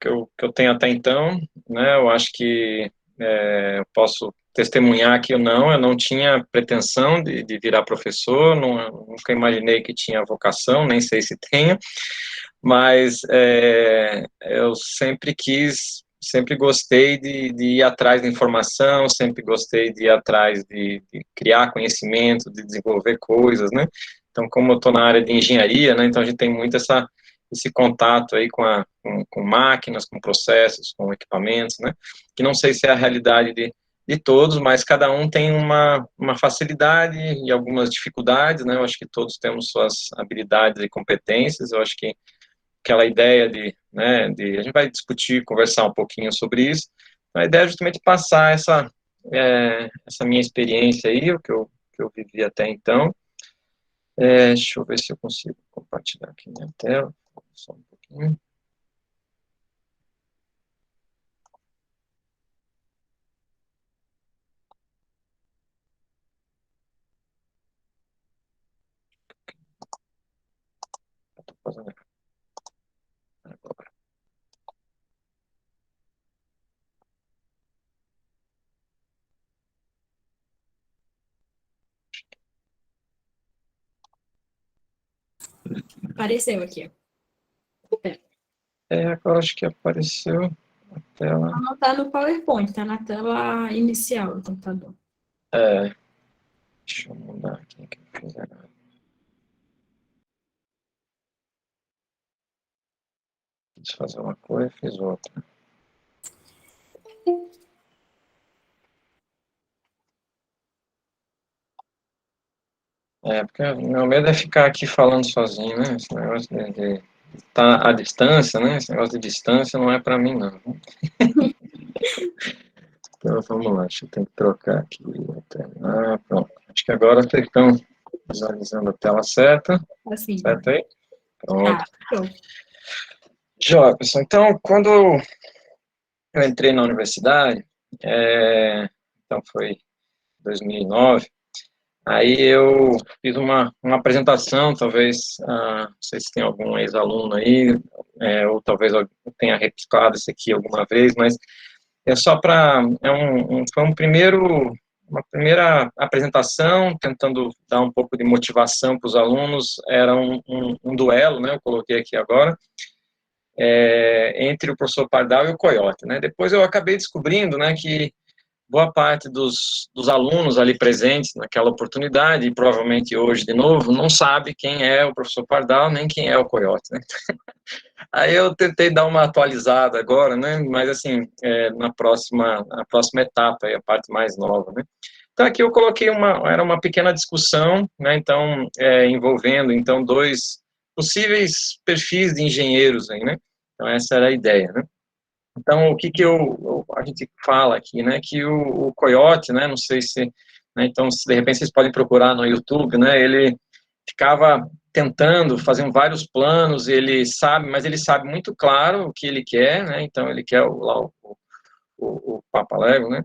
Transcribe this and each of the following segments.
que eu tenho até então, né? Eu acho que eu posso testemunhar que eu não tinha pretensão de virar professor, nunca imaginei que tinha vocação, nem sei se tenho, mas eu sempre sempre gostei de ir atrás da informação, sempre gostei de ir atrás de criar conhecimento, de desenvolver coisas, né? Então, como eu estou na área de engenharia, né, então a gente tem muito esse contato aí com máquinas, com processos, com equipamentos, né, que não sei se é a realidade de todos, mas cada um tem uma facilidade e algumas dificuldades, né, eu acho que todos temos suas habilidades e competências, eu acho que aquela ideia a gente vai discutir, conversar um pouquinho sobre isso, a ideia é justamente passar essa minha experiência aí, que eu vivi até então. Deixa eu ver se eu consigo compartilhar aqui minha tela, só um pouquinho. Estou fazendo agora. Apareceu aqui. Agora acho que apareceu a tela. Não está no PowerPoint, está na tela inicial do computador. Deixa eu mudar aqui que eu fiz agora. Quis fazer uma coisa, fiz outra. Porque o meu medo é ficar aqui falando sozinho, né? Esse negócio de estar à distância, né? Esse negócio de distância não é para mim, não. Então, vamos lá, deixa eu ter que trocar aqui. Pronto. Acho que agora vocês estão visualizando a tela certa. Assim. Certo aí? Pronto. Show. Joia, pessoal. Então, quando eu entrei na universidade, então foi em 2009, aí eu fiz uma apresentação, talvez, não sei se tem algum ex-aluno aí, ou talvez eu tenha replicado isso aqui alguma vez, mas é só para, foi uma primeira apresentação, tentando dar um pouco de motivação para os alunos, era um duelo, né, eu coloquei aqui agora, entre o professor Pardal e o Coyote, né, depois eu acabei descobrindo, né, que boa parte dos alunos ali presentes naquela oportunidade, e provavelmente hoje de novo, não sabe quem é o professor Pardal, nem quem é o Coyote, né. Aí eu tentei dar uma atualizada agora, né, mas assim, na próxima etapa, aí, a parte mais nova, né. Então aqui eu coloquei era uma pequena discussão, né, então, envolvendo, então, dois possíveis perfis de engenheiros aí, né, então essa era a ideia, né. Então, o que a gente fala aqui, né, que o Coyote, né, não sei se, né, então, se de repente vocês podem procurar no YouTube, né, ele ficava tentando, fazendo vários planos, mas ele sabe muito claro o que ele quer, né, então ele quer o Papalego, né,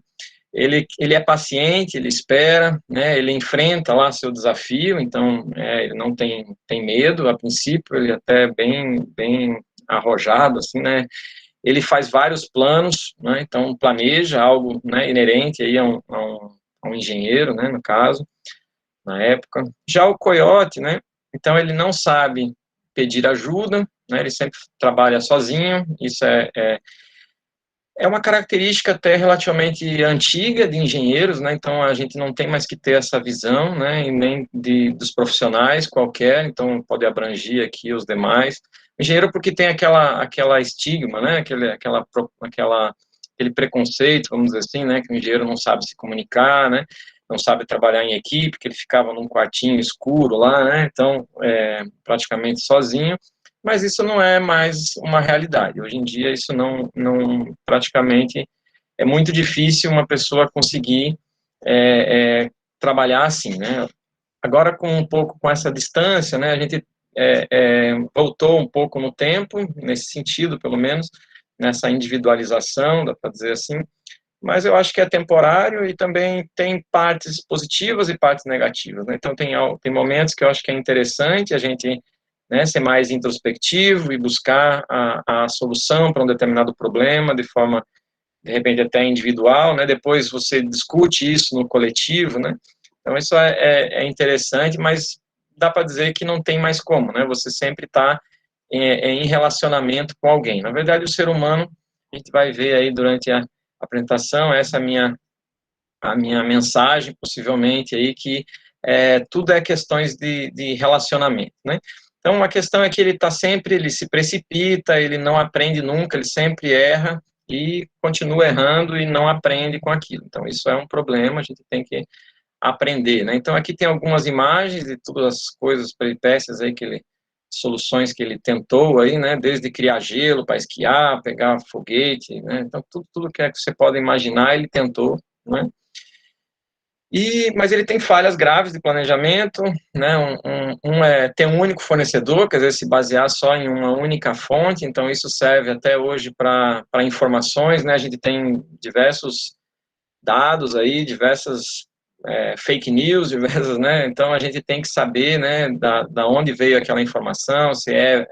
ele é paciente, ele espera, né, ele enfrenta lá seu desafio, então ele não tem medo, a princípio, ele até é bem arrojado, assim, né, ele faz vários planos, né, então planeja algo, né, inerente aí a um engenheiro, né, no caso, na época. Já o Coyote, né, então ele não sabe pedir ajuda, né, ele sempre trabalha sozinho, isso é uma característica até relativamente antiga de engenheiros, né, então a gente não tem mais que ter essa visão, né, e nem dos profissionais qualquer, então pode abranger aqui os demais. Engenheiro porque tem aquela estigma, né, aquele preconceito, vamos dizer assim, né, que o engenheiro não sabe se comunicar, né, não sabe trabalhar em equipe, que ele ficava num quartinho escuro lá, né, então praticamente sozinho. Mas isso não é mais uma realidade. Hoje em dia, isso praticamente, é muito difícil uma pessoa conseguir trabalhar assim, né? Agora, com essa distância, né, a gente voltou um pouco no tempo, nesse sentido, pelo menos, nessa individualização, dá para dizer assim, mas eu acho que é temporário e também tem partes positivas e partes negativas, né? Então, tem momentos que eu acho que é interessante a gente né, ser mais introspectivo e buscar a solução para um determinado problema de forma, de repente, até individual, né, depois você discute isso no coletivo, né, então isso é interessante, mas dá para dizer que não tem mais como, né, você sempre está em relacionamento com alguém. Na verdade, o ser humano, a gente vai ver aí durante a apresentação, essa é a minha mensagem, possivelmente, aí, que tudo é questões de relacionamento, né? Então, a questão é que ele se precipita, ele não aprende nunca, ele sempre erra e continua errando e não aprende com aquilo. Então, isso é um problema, a gente tem que aprender, né? Então, aqui tem algumas imagens de todas as coisas, peripécias aí soluções que ele tentou aí, né? Desde criar gelo para esquiar, pegar foguete, né? Então, tudo que você pode imaginar, ele tentou, né? Mas ele tem falhas graves de planejamento, né? É ter um único fornecedor, quer dizer, se basear só em uma única fonte, então isso serve até hoje para informações, né? A gente tem diversos dados aí, diversas fake news, diversas, né? Então a gente tem que saber, né, da onde veio aquela informação, se é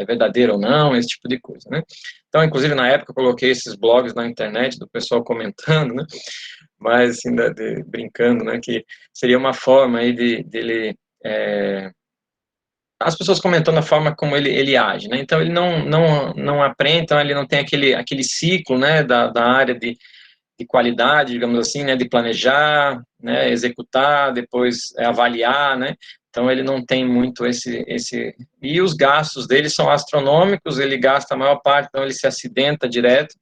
verdadeiro ou não, esse tipo de coisa, né? Então, inclusive, na época, eu coloquei esses blogs na internet do pessoal comentando, né? Mas, assim, brincando, né? Que seria uma forma aí dele... as pessoas comentando a forma como ele age, né? Então, ele não aprende, então ele não tem aquele ciclo, né? Da área de qualidade, digamos assim, né, de planejar, né, executar, depois avaliar, né, então ele não tem muito e os gastos dele são astronômicos, ele gasta a maior parte, então ele se acidenta direto,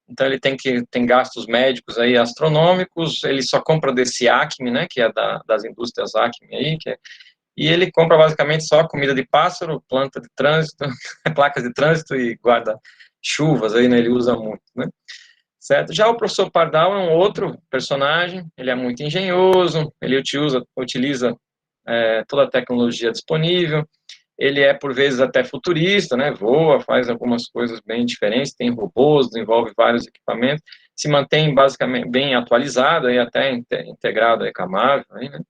então ele tem gastos médicos aí astronômicos, ele só compra desse Acme, né, que é das indústrias Acme aí, e ele compra basicamente só comida de pássaro, planta de trânsito, placas de trânsito e guarda-chuvas aí, né, ele usa muito, né. Certo? Já o professor Pardal é um outro personagem, ele é muito engenhoso, ele utiliza toda a tecnologia disponível, ele é, por vezes, até futurista, né? Voa, faz algumas coisas bem diferentes, tem robôs, desenvolve vários equipamentos, se mantém basicamente bem atualizado, e até integrado aí com a Marvel, aí, né?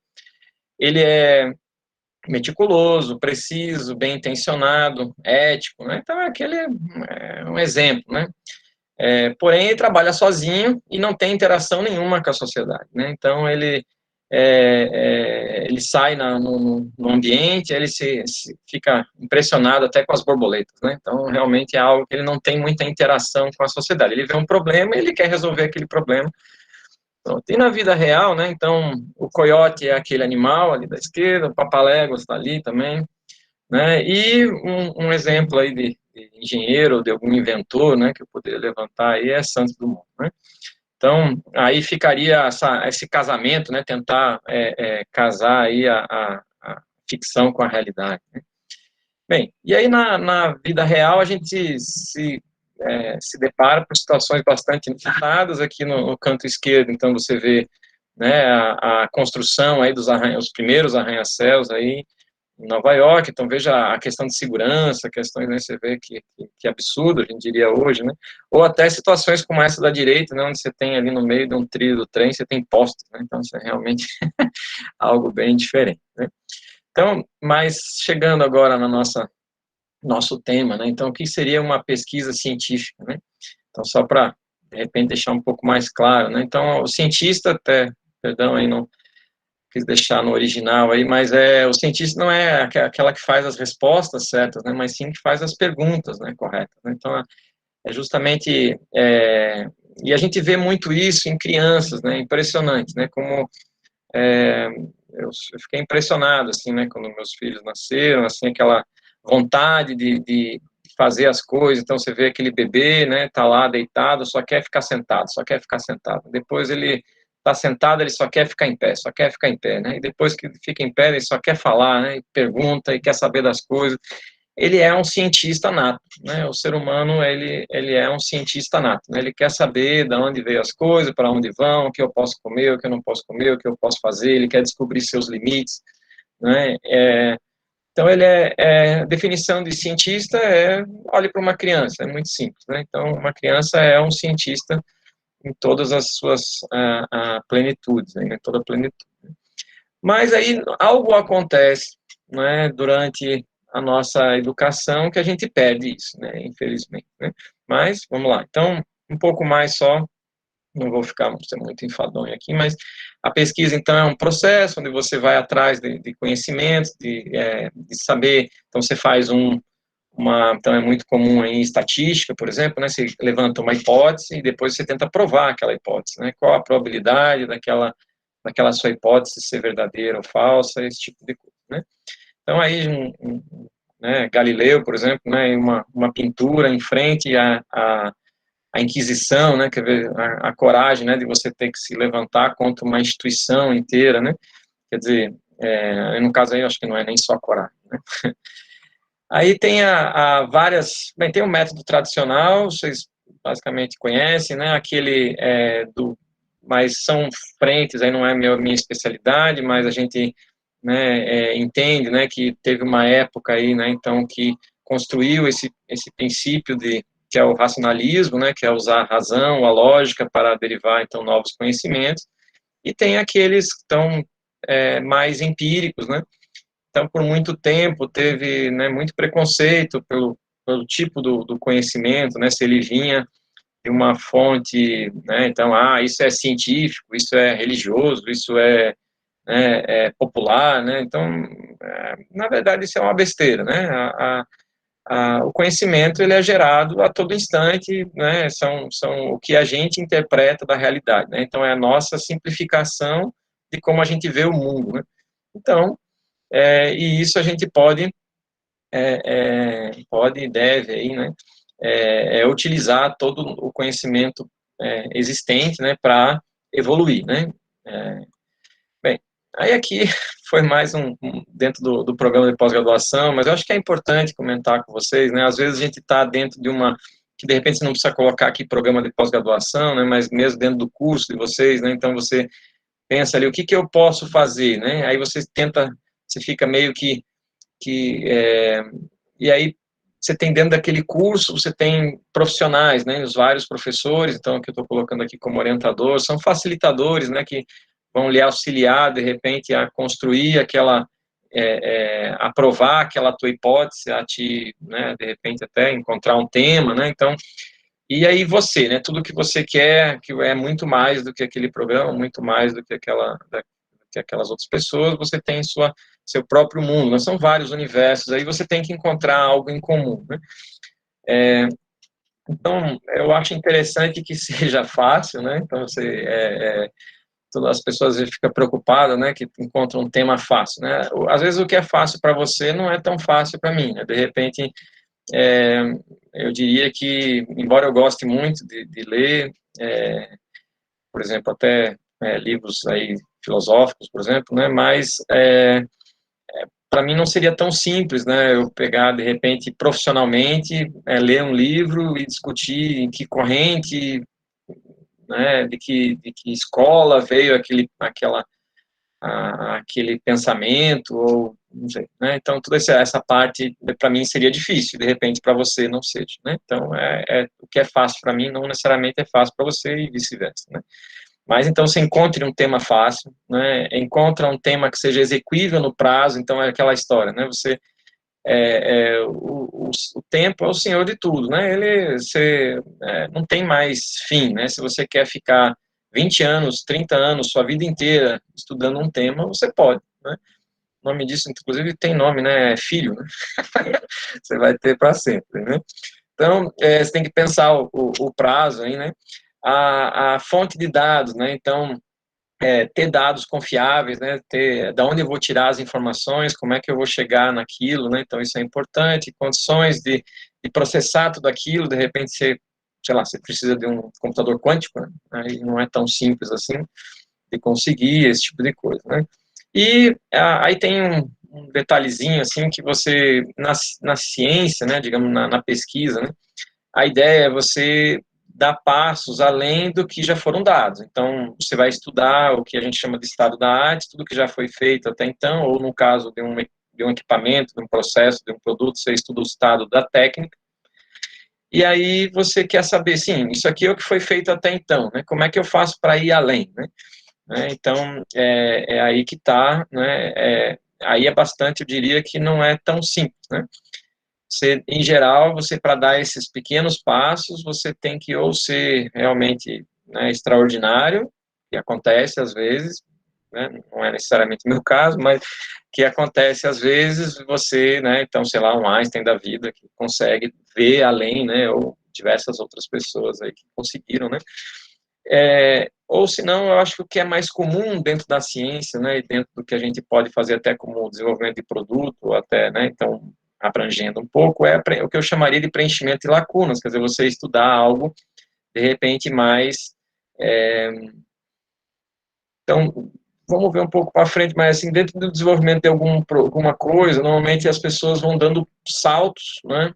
Ele é meticuloso, preciso, bem intencionado, ético, né? Então, é um exemplo, né? Porém, ele trabalha sozinho e não tem interação nenhuma com a sociedade, né? Então, ele sai no ambiente, ele se fica impressionado até com as borboletas, né? Então, realmente é algo que ele não tem muita interação com a sociedade. Ele vê um problema e ele quer resolver aquele problema. Pronto. E na vida real, né? Então, o coiote é aquele animal ali da esquerda, o papaléguas está ali também, né? E um exemplo aí de engenheiro, de algum inventor, né, que eu poderia levantar aí é Santos Dumont, né? Então, aí ficaria esse casamento, né, tentar casar aí a ficção com a realidade, né? Bem, e aí na vida real a gente se depara com situações bastante inusitadas aqui no canto esquerdo, então você vê, né, a construção aí os primeiros arranha-céus aí, em Nova York, então veja a questão de segurança, questões, né, você vê que absurdo, a gente diria hoje, né, ou até situações como essa da direita, né, onde você tem ali no meio de um trilho do trem, você tem postes, né, então isso é realmente algo bem diferente, né. Então, mas chegando agora no nosso tema, né, então o que seria uma pesquisa científica, né, então só para, de repente, deixar um pouco mais claro, né, então o cientista, até, perdão aí, não quis deixar no original aí, mas o cientista não é aquela que faz as respostas certas, né, mas sim que faz as perguntas, né, corretas, né? Então, é justamente, e a gente vê muito isso em crianças, né, impressionante, né, como eu fiquei impressionado, assim, né, quando meus filhos nasceram, assim, aquela vontade de fazer as coisas, então você vê aquele bebê, né, tá lá deitado, só quer ficar sentado, só quer ficar sentado, depois ele tá sentado, ele só quer ficar em pé, só quer ficar em pé, né, e depois que fica em pé, ele só quer falar, né, e pergunta, e quer saber das coisas, ele é um cientista nato, né, o ser humano, ele é um cientista nato, né, ele quer saber de onde veio as coisas, para onde vão, o que eu posso comer, o que eu não posso comer, o que eu posso fazer, ele quer descobrir seus limites, né, então ele definição de cientista olhe para uma criança, é muito simples, né, então uma criança é um cientista em todas as suas plenitudes, né, em toda a plenitude. Mas aí algo acontece né, durante a nossa educação, que a gente perde isso, né, infelizmente, né? Mas, vamos lá. Então, um pouco mais só, não vou ficar ser muito enfadonho aqui, mas a pesquisa, então, é um processo onde você vai atrás de conhecimentos, de saber, então você faz então é muito comum em estatística, por exemplo, né, você levanta uma hipótese e depois você tenta provar aquela hipótese, né, qual a probabilidade daquela sua hipótese ser verdadeira ou falsa, esse tipo de coisa, né. Então, aí, né, Galileu, por exemplo, né, uma pintura em frente à Inquisição, né, quer ver, a coragem, né, de você ter que se levantar contra uma instituição inteira, né, quer dizer, no caso aí, eu acho que não é nem só a coragem, né. Aí tem bem, tem o método tradicional, vocês basicamente conhecem, né, aquele mas são frentes, aí não é minha especialidade, mas a gente, né, entende, né, que teve uma época aí, né, então, que construiu esse princípio que é o racionalismo, né, que é usar a razão, a lógica para derivar, então, novos conhecimentos, e tem aqueles que estão mais empíricos, né. Então, por muito tempo, teve, né, muito preconceito pelo tipo do conhecimento, né, se ele vinha de uma fonte, né, então, isso é científico, isso é religioso, isso é popular, né, então, na verdade, isso é uma besteira, né, o conhecimento, ele é gerado a todo instante, né, são o que a gente interpreta da realidade, né, então, é a nossa simplificação de como a gente vê o mundo, né, então, e isso a gente pode e deve aí, né, utilizar todo o conhecimento existente, né, para evoluir, né. Bem, aí aqui foi mais dentro do programa de pós-graduação, mas eu acho que é importante comentar com vocês, né, às vezes a gente está dentro de que de repente você não precisa colocar aqui programa de pós-graduação, né, mas mesmo dentro do curso de vocês, né, então você pensa ali, o que eu posso fazer, né, aí você fica meio e aí você tem dentro daquele curso, você tem profissionais, né, os vários professores, então, que eu estou colocando aqui como orientador, são facilitadores, né, que vão lhe auxiliar, de repente, a construir aprovar aquela tua hipótese, né, de repente, até encontrar um tema, né, então, e aí você, né, tudo que você quer, que é muito mais do que aquele programa, muito mais do que aquelas outras pessoas, você tem seu próprio mundo, né? São vários universos, aí você tem que encontrar algo em comum, né? Então, eu acho interessante que seja fácil, né? Então, todas as pessoas ficam preocupadas, né, que encontram um tema fácil, né? Às vezes o que é fácil para você não é tão fácil para mim, né? De repente, eu diria que, embora eu goste muito de ler, por exemplo, até livros aí filosóficos, por exemplo, né, mas para mim não seria tão simples, né, eu pegar, de repente, profissionalmente, ler um livro e discutir em que corrente, né, de que escola veio aquele pensamento, ou não sei, né, então toda essa parte, para mim, seria difícil, de repente, para você não seja, né, então, o que é fácil para mim não necessariamente é fácil para você e vice-versa, né. Mas, então, você encontre um tema fácil, né, encontra um tema que seja exequível no prazo, então é aquela história, né, o tempo é o senhor de tudo, né, você não tem mais fim, né, se você quer ficar 20 anos, 30 anos, sua vida inteira estudando um tema, você pode, né, o nome disso, inclusive, tem nome, né, filho, né, você vai ter para sempre, né, então, você tem que pensar o prazo aí, né, a fonte de dados, né, então, ter dados confiáveis, né, da onde eu vou tirar as informações, como é que eu vou chegar naquilo, né, então isso é importante, condições de processar tudo aquilo, de repente sei lá, você precisa de um computador quântico, né, aí não é tão simples assim, de conseguir esse tipo de coisa, né, e aí tem um detalhezinho, assim, que você, na ciência, né, digamos, na pesquisa, né, a ideia é você dar passos além do que já foram dados. Então, você vai estudar o que a gente chama de estado da arte, tudo que já foi feito até então, ou no caso de um equipamento, de um processo, de um produto, você estuda o estado da técnica, e aí você quer saber, sim, isso aqui é o que foi feito até então, né? Como é que eu faço para ir além, né? Então, é aí que está, né? aí é bastante, eu diria que não é tão simples, né? Você, em geral, você para dar esses pequenos passos, você tem que ou ser realmente, né, extraordinário, que acontece às vezes, né, não é necessariamente o meu caso, mas que acontece às vezes, você, né, então, sei lá, um Einstein da vida, que consegue ver além, né, ou diversas outras pessoas aí que conseguiram, né, ou senão, eu acho que o que é mais comum dentro da ciência, né, e dentro do que a gente pode fazer até como desenvolvimento de produto, até, né, então, abrangendo um pouco, é o que eu chamaria de preenchimento de lacunas, quer dizer, você estudar algo, de repente, mais... Então, vamos ver um pouco para frente, mas assim, dentro do desenvolvimento de alguma coisa, normalmente as pessoas vão dando saltos, né,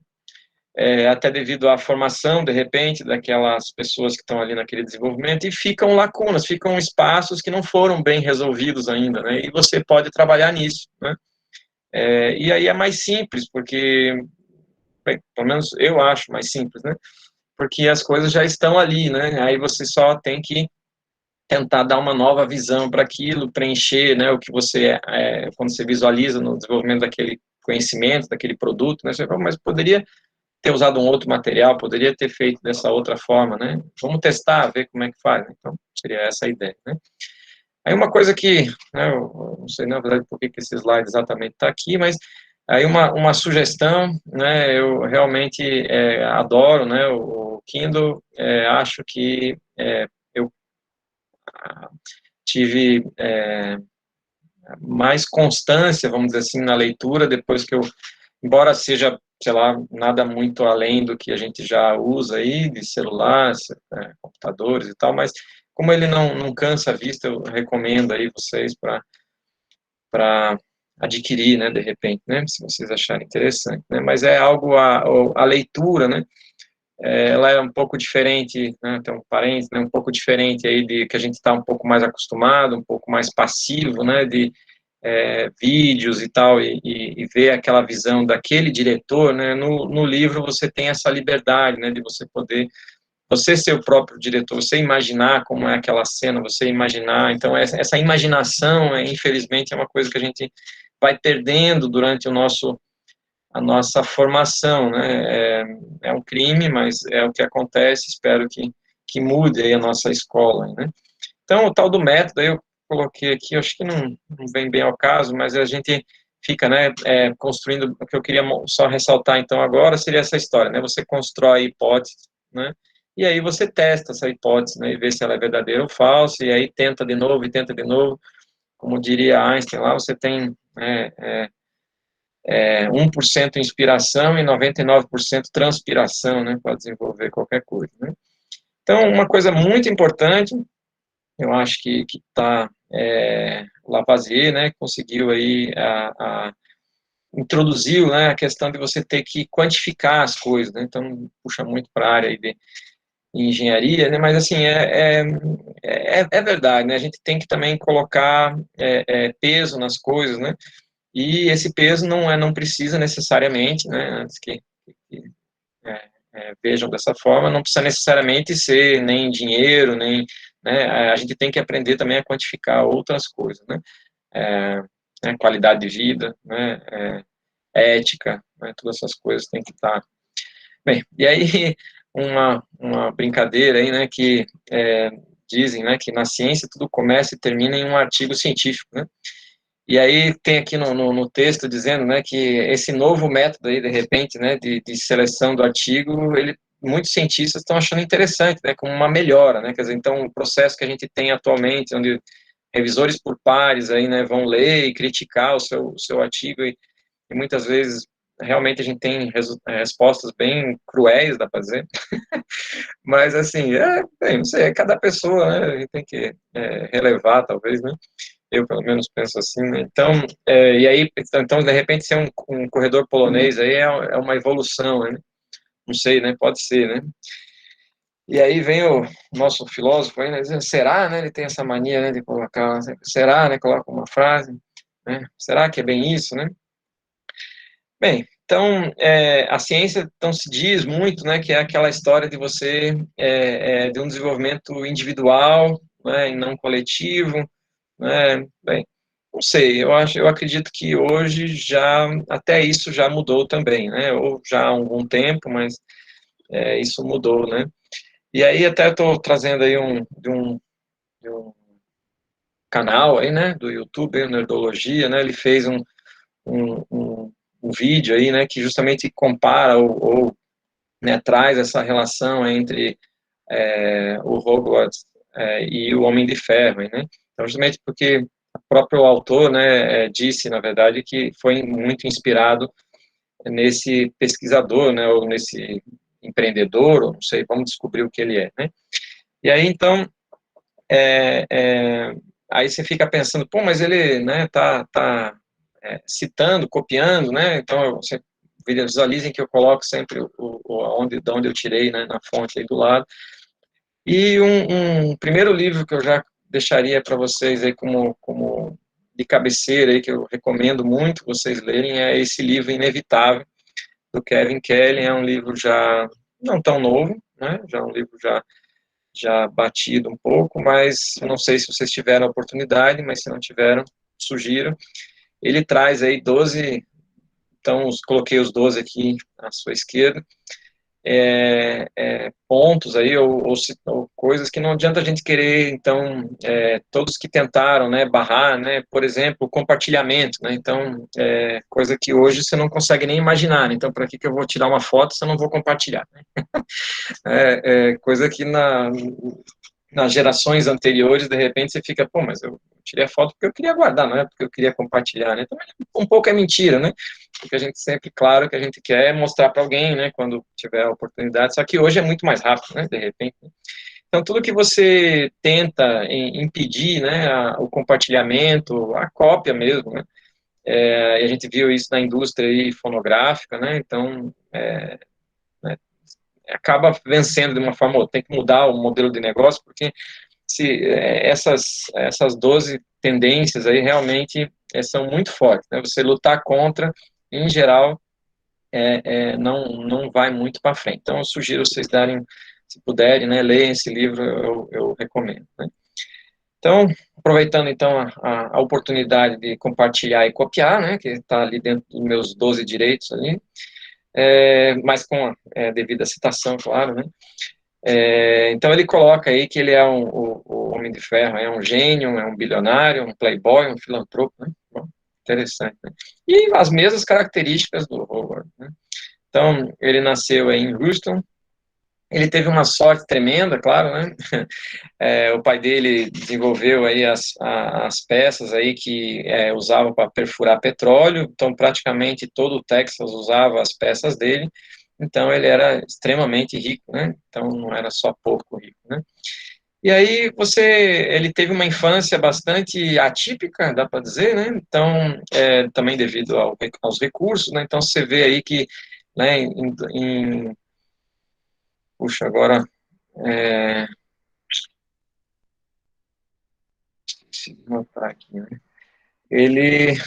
até devido à formação, de repente, daquelas pessoas que estão ali naquele desenvolvimento, e ficam lacunas, ficam espaços que não foram bem resolvidos ainda, né, e você pode trabalhar nisso, né, e aí é mais simples, porque, bem, pelo menos eu acho mais simples, né, porque as coisas já estão ali, né, aí você só tem que tentar dar uma nova visão para aquilo, preencher, né, o que você, quando você visualiza no desenvolvimento daquele conhecimento, daquele produto, né, você fala, mas poderia ter usado um outro material, poderia ter feito dessa outra forma, né? Vamos testar, ver como é que faz. Então, seria essa a ideia, né? Aí uma coisa que, né, eu não sei, na verdade, por que esse slide exatamente está aqui, mas aí uma sugestão, né, eu realmente adoro, né, o Kindle, acho que eu tive mais constância, vamos dizer assim, na leitura, depois que eu, embora seja, sei lá, nada muito além do que a gente já usa aí, de celular, computadores e tal, mas como ele não cansa a vista, eu recomendo aí vocês para adquirir, né, de repente, né, se vocês acharem interessante, né, mas é algo, a leitura, né, ela é um pouco diferente, né, tem um parênteses, né, um pouco diferente aí de que a gente está um pouco mais acostumado, um pouco mais passivo, né, de vídeos e tal, e ver aquela visão daquele diretor, né, no livro você tem essa liberdade, né, de você poder, você ser o próprio diretor, você imaginar como é aquela cena, você imaginar, então essa imaginação, infelizmente, é uma coisa que a gente vai perdendo durante a nossa formação, né, é um crime, mas é o que acontece, espero que mude aí a nossa escola, né. Então, o tal do método, aí eu coloquei aqui, eu acho que não vem bem ao caso, mas a gente fica, né, construindo, o que eu queria só ressaltar, então, agora, seria essa história, né, você constrói hipóteses, né, e aí você testa essa hipótese, né, e vê se ela é verdadeira ou falsa, e aí tenta de novo, e tenta de novo, como diria Einstein lá, você tem 1% inspiração e 99% transpiração, né, para desenvolver qualquer coisa, né. Então, uma coisa muito importante, eu acho que está Lavoisier, né, conseguiu aí introduziu, né, a questão de você ter que quantificar as coisas, né, então puxa muito para a área aí de engenharia, né, mas assim, é verdade, né, a gente tem que também colocar peso nas coisas, né, e esse peso não precisa necessariamente, né, antes que vejam dessa forma, não precisa necessariamente ser nem dinheiro, nem, né, a gente tem que aprender também a quantificar outras coisas, né, qualidade de vida, né, ética, né, todas essas coisas têm que estar bem. E aí uma brincadeira aí, né, que dizem, né, que na ciência tudo começa e termina em um artigo científico, né. E aí tem aqui no texto dizendo, né, que esse novo método aí, de repente, né, de seleção do artigo, muitos cientistas estão achando interessante, né, como uma melhora, né, quer dizer, então o processo que a gente tem atualmente, onde revisores por pares aí, né, vão ler e criticar o seu artigo e muitas vezes realmente a gente tem respostas bem cruéis, dá para dizer, mas assim, bem, não sei, é cada pessoa, né, a gente tem que relevar, talvez, né, eu pelo menos penso assim, né? Então, e aí, então, de repente, ser um corredor polonês aí é uma evolução, né? Não sei, né? Pode ser, né? E aí vem o nosso filósofo aí, né, dizendo, será, né? Ele tem essa mania, né, de colocar, será, né? Coloca uma frase, né? Será que é bem isso, né? Bem, então, a ciência, então, se diz muito, né, que é aquela história de você, de um desenvolvimento individual, né, e não coletivo, né, bem, Não sei, eu acredito que hoje já, até isso já mudou também, né? Ou já há algum tempo, mas isso mudou, né? E aí até estou trazendo aí de um canal aí, né, do YouTube, Nerdologia, né? Ele fez um, um, um vídeo aí, né, que justamente compara ou né, traz essa relação entre o Hogwarts e o Homem de Ferro, né? Então, justamente porque o próprio autor, né, disse, na verdade, que foi muito inspirado nesse pesquisador, né, ou nesse empreendedor, ou não sei, vamos descobrir o que ele é, né? E aí, então, é, é, aí você fica pensando, pô, mas ele, né, tá citando, copiando, né? Então, você visualizem que eu coloco sempre de onde eu tirei, né, na fonte aí do lado. E um primeiro livro que eu já deixaria para vocês aí como de cabeceira aí, que eu recomendo muito vocês lerem, é esse livro Inevitável, do Kevin Kelly. É um livro já não tão novo, né? Já é um livro já batido um pouco, mas não sei se vocês tiveram a oportunidade, mas se não tiveram, sugiro. Ele traz aí 12, então coloquei os 12 aqui à sua esquerda, pontos aí, ou coisas que não adianta a gente querer, então, todos que tentaram, né, barrar, né, por exemplo, compartilhamento, né, então, coisa que hoje você não consegue nem imaginar, né, então, para que eu vou tirar uma foto se eu não vou compartilhar, né? Coisa que nas gerações anteriores, de repente, você fica, pô, mas eu tirei a foto porque eu queria guardar, não é porque eu queria compartilhar, né? Então, um pouco é mentira, né? Porque a gente sempre, claro, que a gente quer mostrar para alguém, né, quando tiver a oportunidade, só que hoje é muito mais rápido, né, de repente. Então, tudo que você tenta impedir, né, o compartilhamento, a cópia mesmo, né, e a gente viu isso na indústria aí fonográfica, né, então, né, acaba vencendo de uma forma ou outra. Tem que mudar o modelo de negócio, porque se essas 12 tendências aí realmente são muito fortes, né? Você lutar contra, em geral, não vai muito para frente. Então, eu sugiro vocês darem, se puderem, né, leiam esse livro, eu recomendo, né? Então, aproveitando então a oportunidade de compartilhar e copiar, né, que está ali dentro dos meus 12 direitos ali, mas com a devida citação, claro, né? Então ele coloca aí que ele é o Homem de Ferro, é um gênio, é um bilionário, um playboy, um filantropo, né? Bom, interessante, né? E as mesmas características do Howard, né? Então, ele nasceu aí em Houston, ele teve uma sorte tremenda, claro, né? O pai dele desenvolveu aí as peças aí que usavam para perfurar petróleo, então praticamente todo o Texas usava as peças dele, então ele era extremamente rico, né? Então não era só pouco rico, né? E aí ele teve uma infância bastante atípica, dá para dizer, né? Então também devido aos recursos, né? Então você vê aí que, né? Puxa, agora é, se notar aqui, né? Ele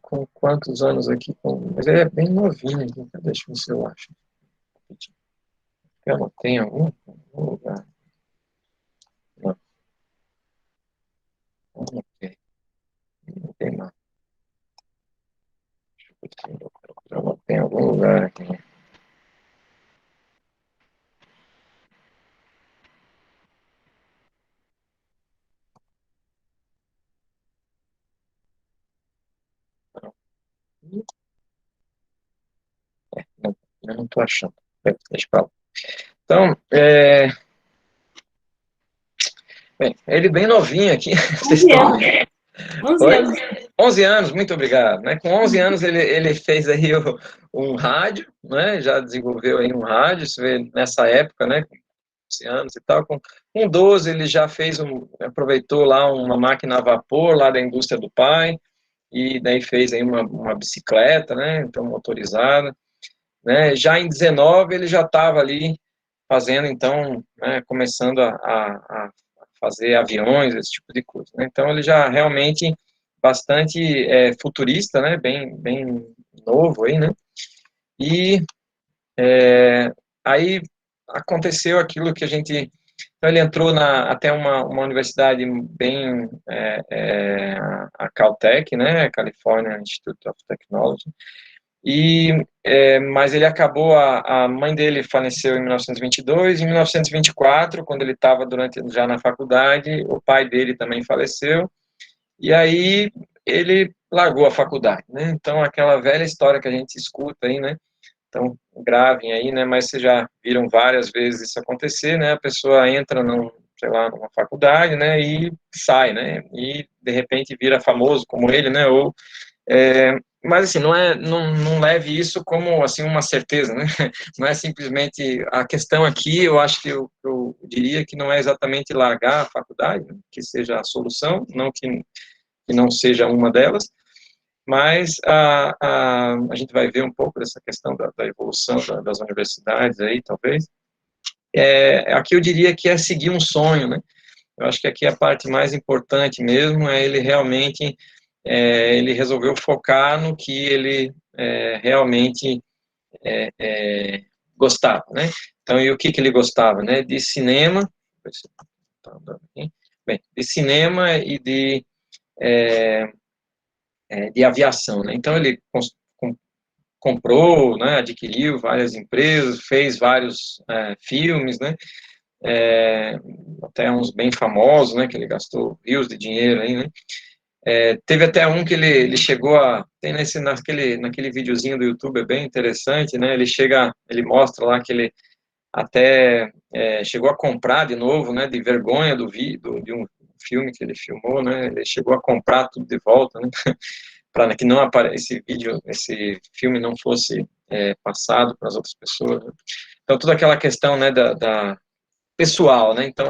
com quantos anos aqui? Mas ele é bem novinho aqui. Deixa eu ver se eu acho. Eu não tenho algum lugar. Não, não tem. Não tem não. Eu não tenho algum lugar aqui. Não, eu não estou achando. Deixa pra lá. Então, bem, ele bem novinho aqui. Vocês 11 estão... anos. 11 Oi? anos. 11 anos, muito obrigado. Né? Com 11 anos ele fez aí um rádio, né? Já desenvolveu aí um rádio, você vê nessa época, né? 11 anos e tal. Com 12 ele já aproveitou lá uma máquina a vapor lá da indústria do pai, e daí fez aí uma bicicleta, né? Então motorizada, né? Já em 19 ele já estava ali fazendo, então, né? Começando a fazer aviões, esse tipo de coisa, né? Então ele já realmente bastante futurista, né? Bem novo aí, né? E aí aconteceu aquilo que a gente Então, ele entrou até uma universidade bem, a Caltech, né, California Institute of Technology, mas ele acabou, a mãe dele faleceu em 1922, em 1924, quando ele estava já na faculdade, o pai dele também faleceu, e aí ele largou a faculdade, né, então aquela velha história que a gente escuta aí, né, então gravem aí, né, mas vocês já viram várias vezes isso acontecer, né, a pessoa entra sei lá, numa faculdade, né, e sai, né, e de repente vira famoso como ele, né, ou mas assim, não leve isso como assim uma certeza, né? Não é simplesmente a questão aqui. Eu acho que eu diria que não é exatamente largar a faculdade, né, que seja a solução, não que não seja uma delas, mas a gente vai ver um pouco dessa questão da evolução das universidades aí, talvez. Aqui eu diria que é seguir um sonho, né? Eu acho que aqui a parte mais importante mesmo é ele realmente, ele resolveu focar no que ele realmente gostava, né? Então, e o que ele gostava, né? De cinema, bem, de cinema e de aviação, né? Então, ele comprou, né, adquiriu várias empresas, fez vários filmes, né? Até uns bem famosos, né? Que ele gastou rios de dinheiro aí, né? Teve até um que ele chegou tem naquele videozinho do YouTube, é bem interessante, né? Ele mostra lá que ele até chegou a comprar de novo, né? De vergonha de um filme que ele filmou, né? Ele chegou a comprar tudo de volta, né? Para que não esse filme não fosse passado para as outras pessoas, né? Então toda aquela questão, né? Da pessoal, né? Então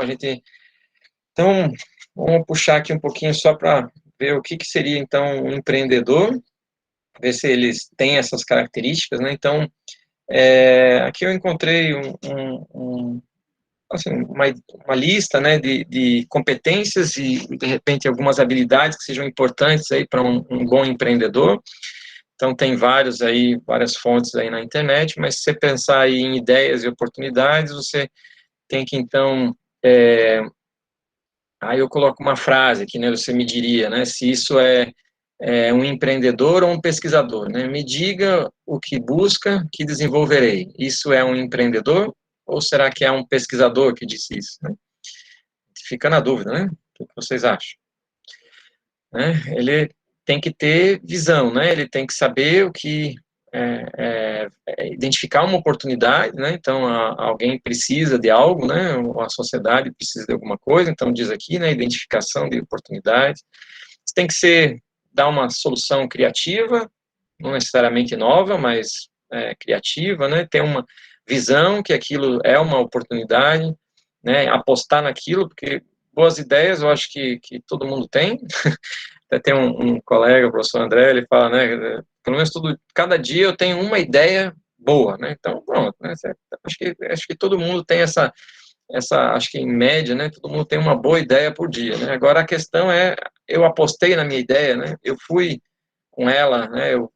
vamos puxar aqui um pouquinho só para ver o que seria, então, um empreendedor, ver se eles têm essas características, né? Então, aqui eu encontrei assim, uma lista, né, de competências e, de repente, algumas habilidades que sejam importantes aí para um bom empreendedor. Então, tem várias fontes aí na internet, mas se você pensar aí em ideias e oportunidades, você tem que, então, aí eu coloco uma frase aqui, né, você me diria, né, se isso é um empreendedor ou um pesquisador, né? Me diga o que busca, que desenvolverei. Isso é um empreendedor ou será que é um pesquisador que disse isso, né? Fica na dúvida, né? O que vocês acham? Né? Ele tem que ter visão, né? Ele tem que saber o que identificar uma oportunidade, né? Então, alguém precisa de algo, né? A sociedade precisa de alguma coisa, então diz aqui, né? Identificação de oportunidades. Você tem que dar uma solução criativa, não necessariamente nova, mas criativa, né? Ter uma visão que aquilo é uma oportunidade, né? Apostar naquilo, porque boas ideias eu acho que todo mundo tem. Até tem um colega, o professor André, ele fala, né? Pelo menos cada dia eu tenho uma ideia boa, né? Então, pronto, né? Acho que todo mundo tem acho que em média, né? Todo mundo tem uma boa ideia por dia, né? Agora a questão eu apostei na minha ideia, né? Eu fui com ela, né? Eu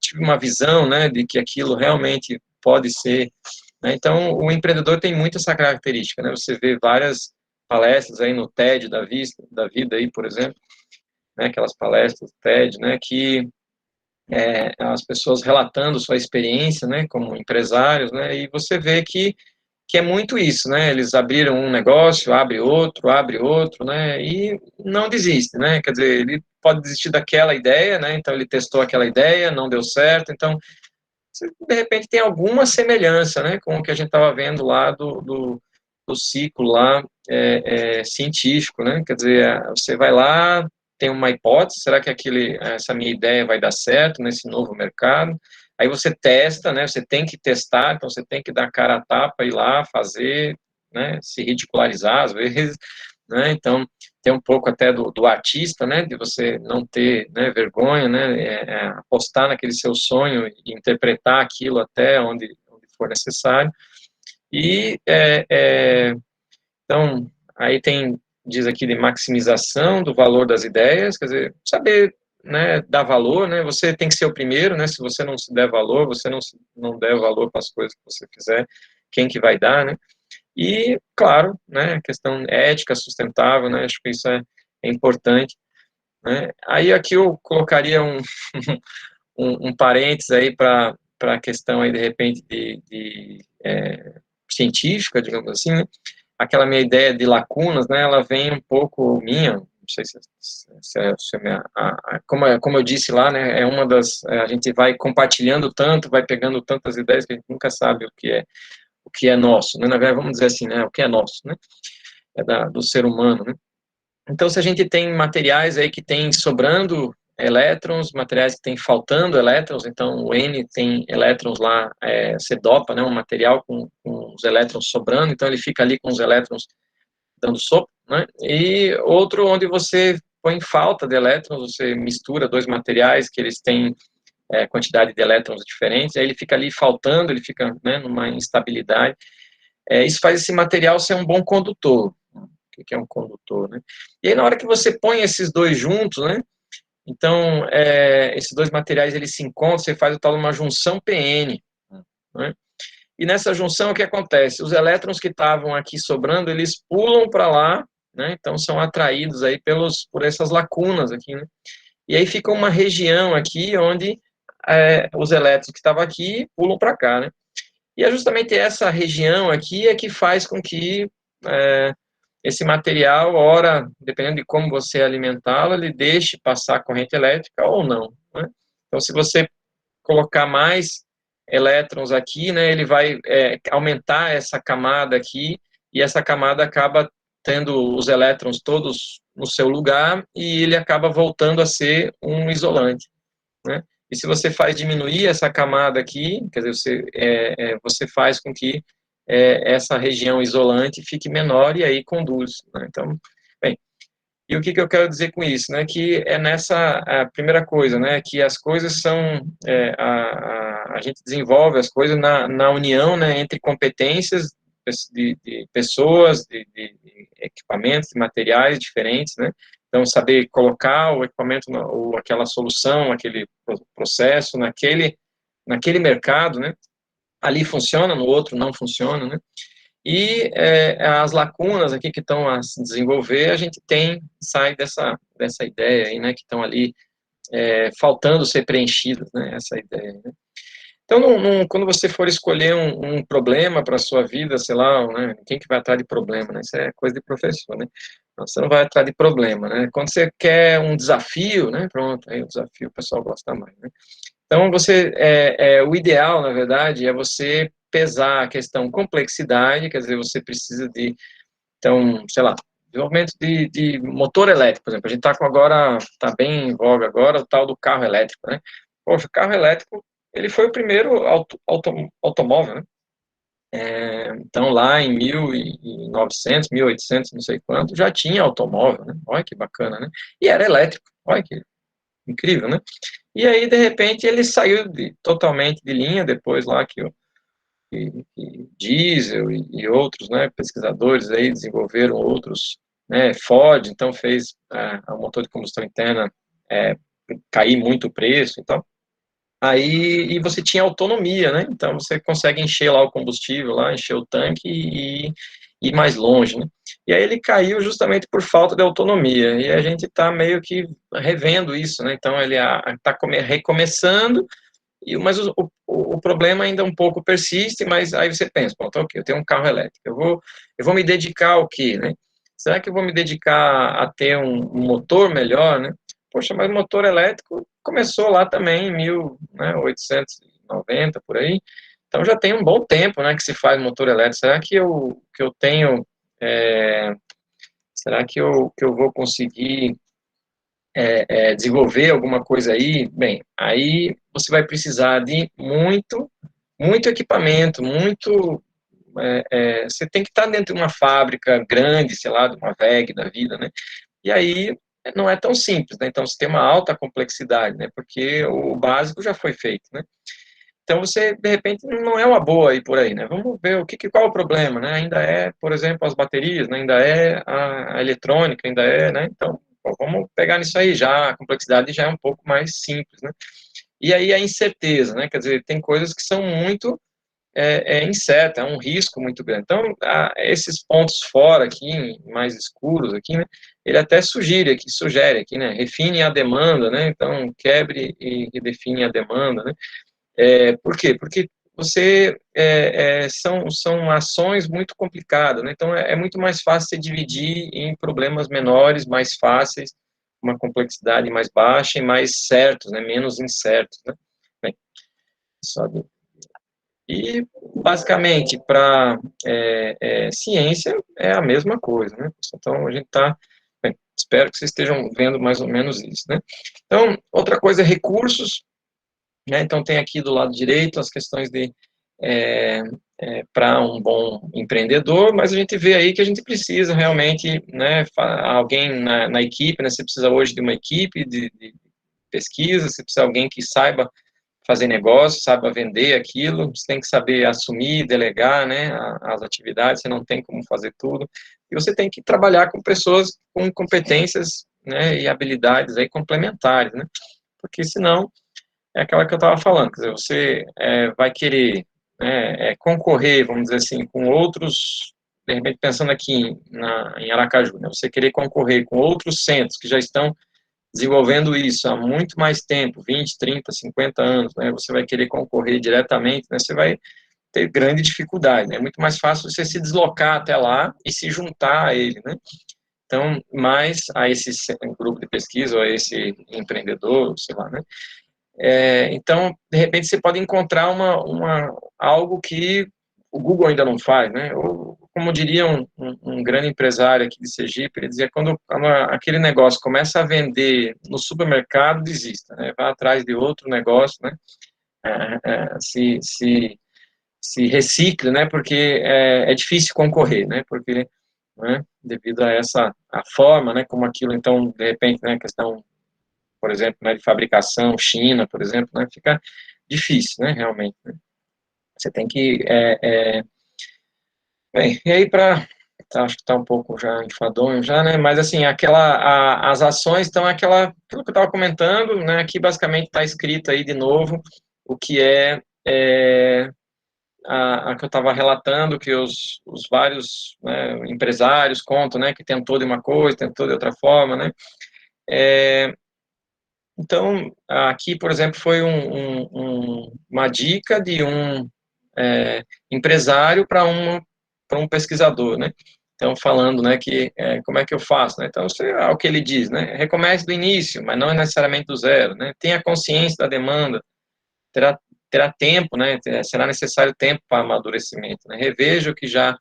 tive uma visão, né? De que aquilo realmente pode ser, né? Então, o empreendedor tem muito essa característica, né? Você vê várias palestras aí no TED da vida aí, por exemplo, né? Aquelas palestras TED, né? Que as pessoas relatando sua experiência, né? Como empresários, né? E você vê que é muito isso, né? Eles abriram um negócio, abre outro, né? E não desiste, né? Quer dizer, ele pode desistir daquela ideia, né? Então ele testou aquela ideia, não deu certo, então de repente tem alguma semelhança, né? Com o que a gente estava vendo lá do ciclo lá científico, né? Quer dizer, você vai lá, tem uma hipótese, será que essa minha ideia vai dar certo nesse novo mercado? Aí você testa, né? Você tem que testar, então você tem que dar cara a tapa, ir lá, fazer, né? Se ridicularizar às vezes, né? Então tem um pouco até do artista, né? De você não ter, né, vergonha, né? Apostar naquele seu sonho e interpretar aquilo até onde for necessário. E então aí diz aqui de maximização do valor das ideias, quer dizer, saber, né, dar valor, né, você tem que ser o primeiro, né, se você não se der valor, você não der valor para as coisas que você fizer, quem que vai dar, né, E, claro, né, a questão ética, sustentável, né, acho que isso é importante, né. Aí aqui eu colocaria um parênteses aí para a questão aí, de repente, científica, digamos assim, né? Aquela minha ideia de lacunas, né, ela vem um pouco minha, não sei se é minha, como eu disse lá, né, é uma das, a gente vai compartilhando tanto, vai pegando tantas ideias que a gente nunca sabe o que é nosso, né, na verdade, vamos dizer assim, né, o que é nosso, né, do ser humano, né. Então, se a gente tem materiais aí que tem sobrando elétrons, materiais que tem faltando elétrons, então o N tem elétrons lá, você dopa, né, um material com os elétrons sobrando, então ele fica ali com os elétrons dando sopro, né, e outro onde você põe falta de elétrons, você mistura dois materiais que eles têm quantidade de elétrons diferentes, aí ele fica ali faltando, ele fica, né, numa instabilidade, isso faz esse material ser um bom condutor. O que é um condutor, né? E aí, na hora que você põe esses dois juntos, né? Então, esses dois materiais, eles se encontram, você faz o tal de uma junção PN, né? E nessa junção, o que acontece? Os elétrons que estavam aqui sobrando, eles pulam para lá, né? Então, são atraídos aí por essas lacunas aqui, né? E aí fica uma região aqui onde os elétrons que estavam aqui pulam para cá, né? E é justamente essa região aqui que faz com que esse material, ora, dependendo de como você alimentá-lo, ele deixe passar corrente elétrica ou não, né? Então, se você colocar mais elétrons aqui, né, ele vai aumentar essa camada aqui, e essa camada acaba tendo os elétrons todos no seu lugar, e ele acaba voltando a ser um isolante, né? E se você faz diminuir essa camada aqui, quer dizer, você faz com que essa região isolante fique menor e aí conduz, né? Então, bem, e o que eu quero dizer com isso, né? Que é nessa a primeira coisa, né? Que as coisas são a gente desenvolve as coisas na união, né? Entre competências de pessoas, de equipamentos, de materiais diferentes, né? Então, saber colocar o equipamento ou aquela solução, aquele processo naquele mercado, né? Ali funciona, no outro não funciona, né? E as lacunas aqui que estão a se desenvolver, a gente sai dessa ideia aí, né, que estão ali faltando ser preenchidas, né, essa ideia, né? Então, quando você for escolher um problema para a sua vida, sei lá, né, quem que vai atrás de problema, né? Isso é coisa de professor, né? Você não vai atrás de problema, né? Quando você quer um desafio, né? Pronto, aí o desafio o pessoal gosta mais, né? Então, o ideal, na verdade, é você pesar a questão complexidade, quer dizer, você precisa então, sei lá, desenvolvimento de motor elétrico, por exemplo, a gente está bem em voga agora, o tal do carro elétrico, né? Poxa, o carro elétrico, ele foi o primeiro automóvel, né? Então, lá em 1900, 1800, não sei quanto, já tinha automóvel, né? Olha que bacana, né? E era elétrico, olha que incrível, né? E aí, de repente, ele saiu totalmente de linha, depois lá que Diesel outros, né, pesquisadores aí desenvolveram outros, né, Ford, então fez o motor de combustão interna cair muito o preço, então, aí, e você tinha autonomia, né, então você consegue encher lá o combustível, lá, encher o tanque e ir mais longe, né, e aí ele caiu justamente por falta de autonomia, e a gente está meio que revendo isso, né, então ele está recomeçando, mas o problema ainda um pouco persiste, mas aí você pensa, pronto, ok, eu tenho um carro elétrico, eu vou me dedicar ao quê, né? Será que eu vou me dedicar a ter um motor melhor, né? Poxa, mas o motor elétrico começou lá também em 1890, por aí, então já tem um bom tempo, né, que se faz motor elétrico. Será que eu tenho, será que eu vou conseguir desenvolver alguma coisa aí? Bem, aí você vai precisar de muito equipamento, você tem que estar dentro de uma fábrica grande, sei lá, de uma WEG da vida, né? E aí não é tão simples, né? Então você tem uma alta complexidade, né? Porque o básico já foi feito, né? Então você, de repente, não é uma boa ir por aí, né? Vamos ver qual é o problema, né? Ainda por exemplo, as baterias, né? Ainda a eletrônica, ainda né? Então, vamos pegar nisso aí já, a complexidade já é um pouco mais simples, né? E aí a incerteza, né? Quer dizer, tem coisas que são muito incerta, é um risco muito grande. Então, esses pontos fora aqui, mais escuros aqui, né, ele até sugere aqui, né, refine a demanda, né, então quebre e redefine a demanda, né. Por quê? Porque são ações muito complicadas, né, então é muito mais fácil você dividir em problemas menores, mais fáceis, uma complexidade mais baixa e mais certos, né, menos incertos, né. Bem, só e, basicamente, para ciência é a mesma coisa, né? Então, a gente está... Espero que vocês estejam vendo mais ou menos isso, né? Então, outra coisa é recursos, né? Então, tem aqui do lado direito as questões de... para um bom empreendedor, mas a gente vê aí que a gente precisa realmente, né, alguém na equipe, né? Você precisa hoje de uma equipe de pesquisa, você precisa de alguém que saiba fazer negócio, saiba vender aquilo, você tem que saber assumir, delegar, né, as atividades, você não tem como fazer tudo, e você tem que trabalhar com pessoas com competências, né, e habilidades aí complementares, né, porque senão é aquela que eu estava falando, quer dizer, você vai querer, né, concorrer, vamos dizer assim, com outros, de repente pensando aqui em Aracaju, né, você querer concorrer com outros centros que já estão desenvolvendo isso há muito mais tempo, 20, 30, 50 anos, né, você vai querer concorrer diretamente, né, você vai ter grande dificuldade, né, é muito mais fácil você se deslocar até lá e se juntar a ele, né, então, mais a esse grupo de pesquisa, ou a esse empreendedor, sei lá, né, então, de repente, você pode encontrar algo que o Google ainda não faz, né? Ou, como diria um grande empresário aqui de Sergipe, ele dizia, quando aquele negócio começa a vender no supermercado, desista, né? Vá atrás de outro negócio, né? Se recicle, né? Porque é difícil concorrer, né? Porque, né, devido a a forma, né? Como aquilo, então, de repente, né? Questão, por exemplo, né, de fabricação, China, por exemplo, né, fica difícil, né, realmente. Né? Você tem que... bem, e aí acho que está um pouco já enfadonho já, né, mas assim, as ações estão aquilo que eu estava comentando, né, aqui basicamente está escrito aí de novo o que a que eu estava relatando, que os vários, né, empresários contam, né, que tentou de uma coisa, tentou de outra forma, né, então, aqui, por exemplo, foi uma dica de um empresário para um pesquisador, né? Então, falando, né, que como é que eu faço, né? Então, o que ele diz, né? Recomece do início, mas não é necessariamente do zero, né? Tenha consciência da demanda, terá tempo, né? Será necessário tempo para amadurecimento, né? Reveja o que já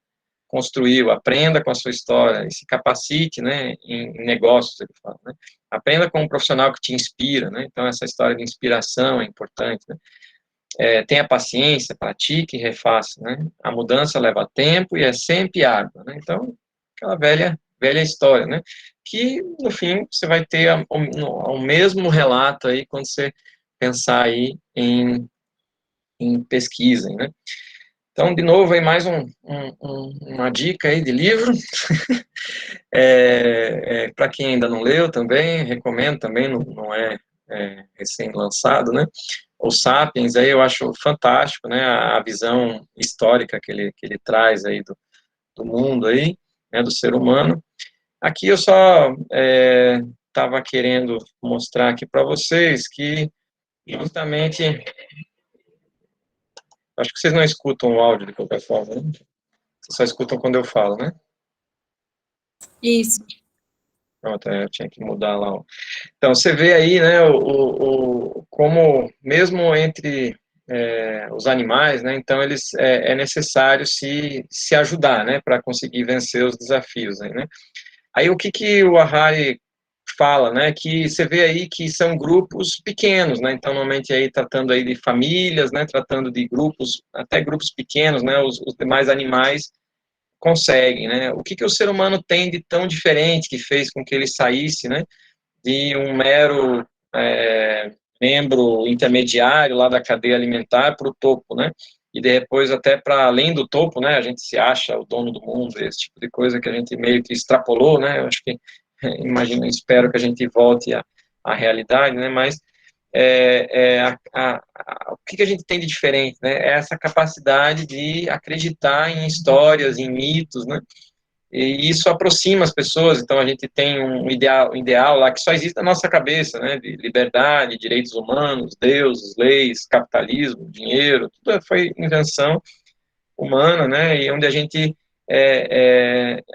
construiu, aprenda com a sua história e se capacite, né, em negócios, ele fala, né? Aprenda com um profissional que te inspira, né? Então, essa história de inspiração é importante, né? Tenha paciência, pratique e refaça, né? A mudança leva tempo e é sempre árdua, né? Então, aquela velha história, né? Que, no fim, você vai ter o mesmo relato aí quando você pensar aí em pesquisa, né? Então, de novo, aí mais uma dica aí de livro, para quem ainda não leu também, recomendo também, não recém-lançado, né? O Sapiens, aí eu acho fantástico, né? A visão histórica que ele traz aí do mundo aí, né? Do ser humano. Aqui eu só estava querendo mostrar aqui para vocês que justamente, acho que vocês não escutam o áudio de qualquer forma, né? Vocês só escutam quando eu falo, né? Isso. Pronto, eu tinha que mudar lá. Então, você vê aí, né, como mesmo entre os animais, né, então eles é necessário se ajudar, né, para conseguir vencer os desafios, aí, né. Aí o que o Harari fala, né, que você vê aí que são grupos pequenos, né, então normalmente aí tratando aí de famílias, né, tratando de grupos, até grupos pequenos, né, os demais animais conseguem, né, o que o ser humano tem de tão diferente que fez com que ele saísse, né, de um mero membro intermediário lá da cadeia alimentar para o topo, né? E depois até para além do topo, né? A gente se acha o dono do mundo, esse tipo de coisa que a gente meio que extrapolou, né? Eu acho que, imagino, espero que a gente volte à realidade, né? Mas o que a gente tem de diferente, né? É essa capacidade de acreditar em histórias, em mitos, né? E isso aproxima as pessoas. Então a gente tem um ideal lá que só existe na nossa cabeça, né? De liberdade, direitos humanos, deuses, leis, capitalismo, dinheiro, tudo foi invenção humana, né? E onde a gente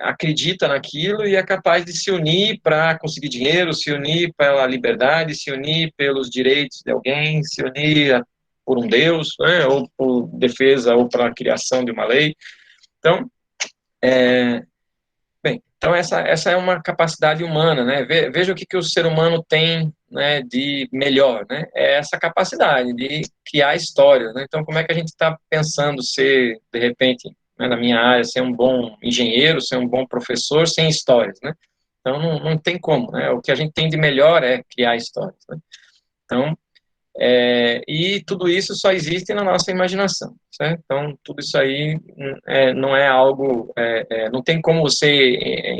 acredita naquilo e é capaz de se unir para conseguir dinheiro, se unir pela liberdade, se unir pelos direitos de alguém, se unir por um Deus, né? Ou por defesa ou para a criação de uma lei. Então, então essa é uma capacidade humana, né? Veja o que o ser humano tem, né, de melhor, né? É essa capacidade de criar histórias, né? Então, como é que a gente está pensando ser, de repente, né, na minha área, ser um bom engenheiro, ser um bom professor sem histórias, né? Então, não tem como, né? O que a gente tem de melhor é criar histórias, né? Então, e tudo isso só existe na nossa imaginação, certo? Então, tudo isso aí não é algo, não tem como você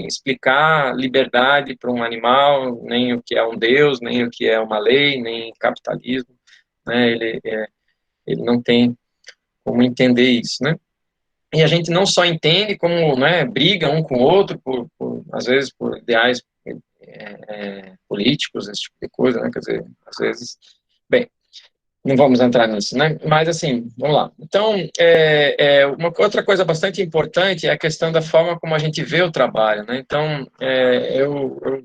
explicar liberdade para um animal, nem o que é um Deus, nem o que é uma lei, nem capitalismo, né? Ele não tem como entender isso, né? E a gente não só entende como, né, briga um com o outro, às vezes por ideais políticos, esse tipo de coisa, né? Quer dizer, às vezes, bem, não vamos entrar nisso, né? Mas, assim, vamos lá. Então, uma outra coisa bastante importante é a questão da forma como a gente vê o trabalho, né? Então, eu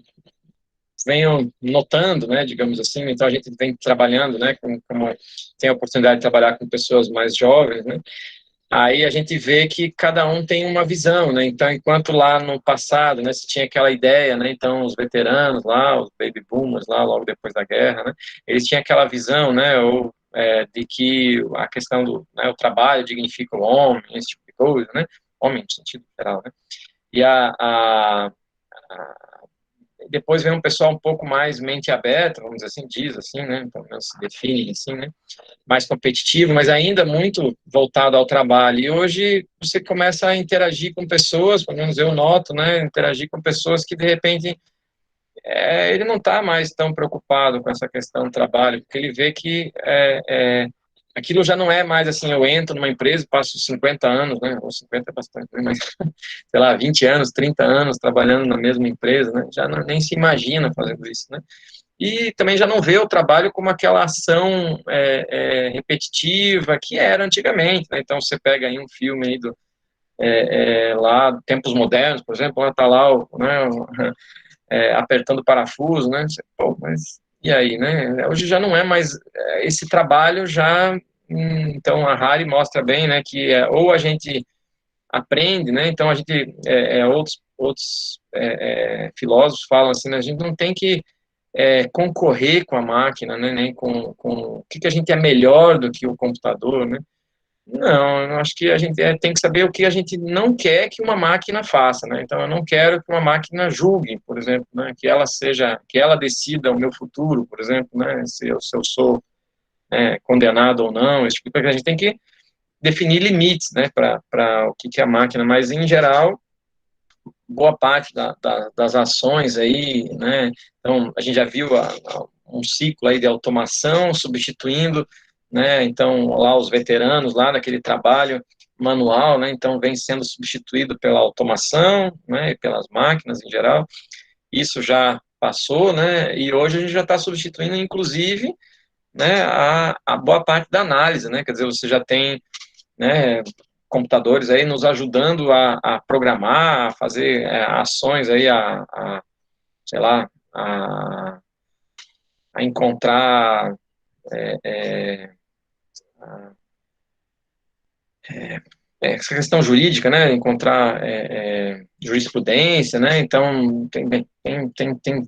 venho notando, né, digamos assim, então a gente vem trabalhando, né, como tem a oportunidade de trabalhar com pessoas mais jovens, né? Aí a gente vê que cada um tem uma visão, né? Então, enquanto lá no passado, né, se tinha aquela ideia, né? Então, os veteranos lá, os baby boomers lá, logo depois da guerra, né? Eles tinham aquela visão, né? De que a questão do, né, o trabalho dignifica o homem, esse tipo de coisa, né? Homem no sentido geral, né? E depois vem um pessoal um pouco mais mente aberta, vamos dizer assim, diz assim, né? Pelo menos se define assim, né? Mais competitivo, mas ainda muito voltado ao trabalho. E hoje você começa a interagir com pessoas, pelo menos eu noto, né? Interagir com pessoas que de repente ele não está mais tão preocupado com essa questão do trabalho, porque ele vê que aquilo já não é mais assim, eu entro numa empresa, passo 50 anos, né? Ou 50 é bastante, né? Mas sei lá, 20 anos, 30 anos trabalhando na mesma empresa, né? Já nem se imagina fazendo isso, né? E também já não vê o trabalho como aquela ação repetitiva que era antigamente, né? Então você pega aí um filme aí lá Tempos Modernos, por exemplo, lá tá lá né, apertando o parafuso, né? Você, pô, mas e aí, né? Hoje já não é mais esse trabalho já. Então a Harry mostra bem, né, que ou a gente aprende, né? Então a gente outros filósofos falam assim, né, a gente não tem que concorrer com a máquina, né? Nem com o que a gente é melhor do que o computador, né? Não, eu acho que a gente tem que saber o que a gente não quer que uma máquina faça, né? Então, eu não quero que uma máquina julgue, por exemplo, né? Que ela decida o meu futuro, por exemplo, né? Se eu sou condenado ou não, esse tipo de coisa. A gente tem que definir limites, né? Para o que é a máquina, mas em geral, boa parte das ações aí, né? Então, a gente já viu um ciclo aí de automação substituindo, né? Então, lá os veteranos lá naquele trabalho manual, né? Então, vem sendo substituído pela automação, né? E pelas máquinas em geral. Isso já passou, né? E hoje a gente já está substituindo, inclusive, né? A boa parte da análise, né? Quer dizer, você já tem, né, computadores aí nos ajudando a programar, a fazer ações aí, sei lá, a encontrar essa questão jurídica, né, encontrar jurisprudência, né, então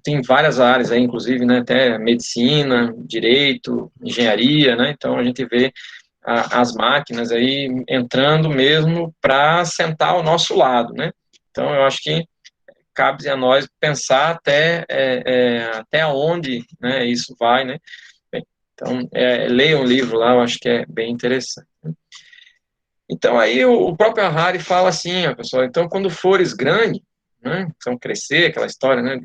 tem várias áreas aí, inclusive, né, até medicina, direito, engenharia, né, então a gente vê as máquinas aí entrando mesmo para sentar ao nosso lado, né? Então, eu acho que cabe a nós pensar até onde, né, isso vai, né? Bem, então, leia um livro lá, eu acho que é bem interessante. Então, aí o próprio Harari fala assim, ó, pessoal, então, quando fores grande, né, então crescer, aquela história, né,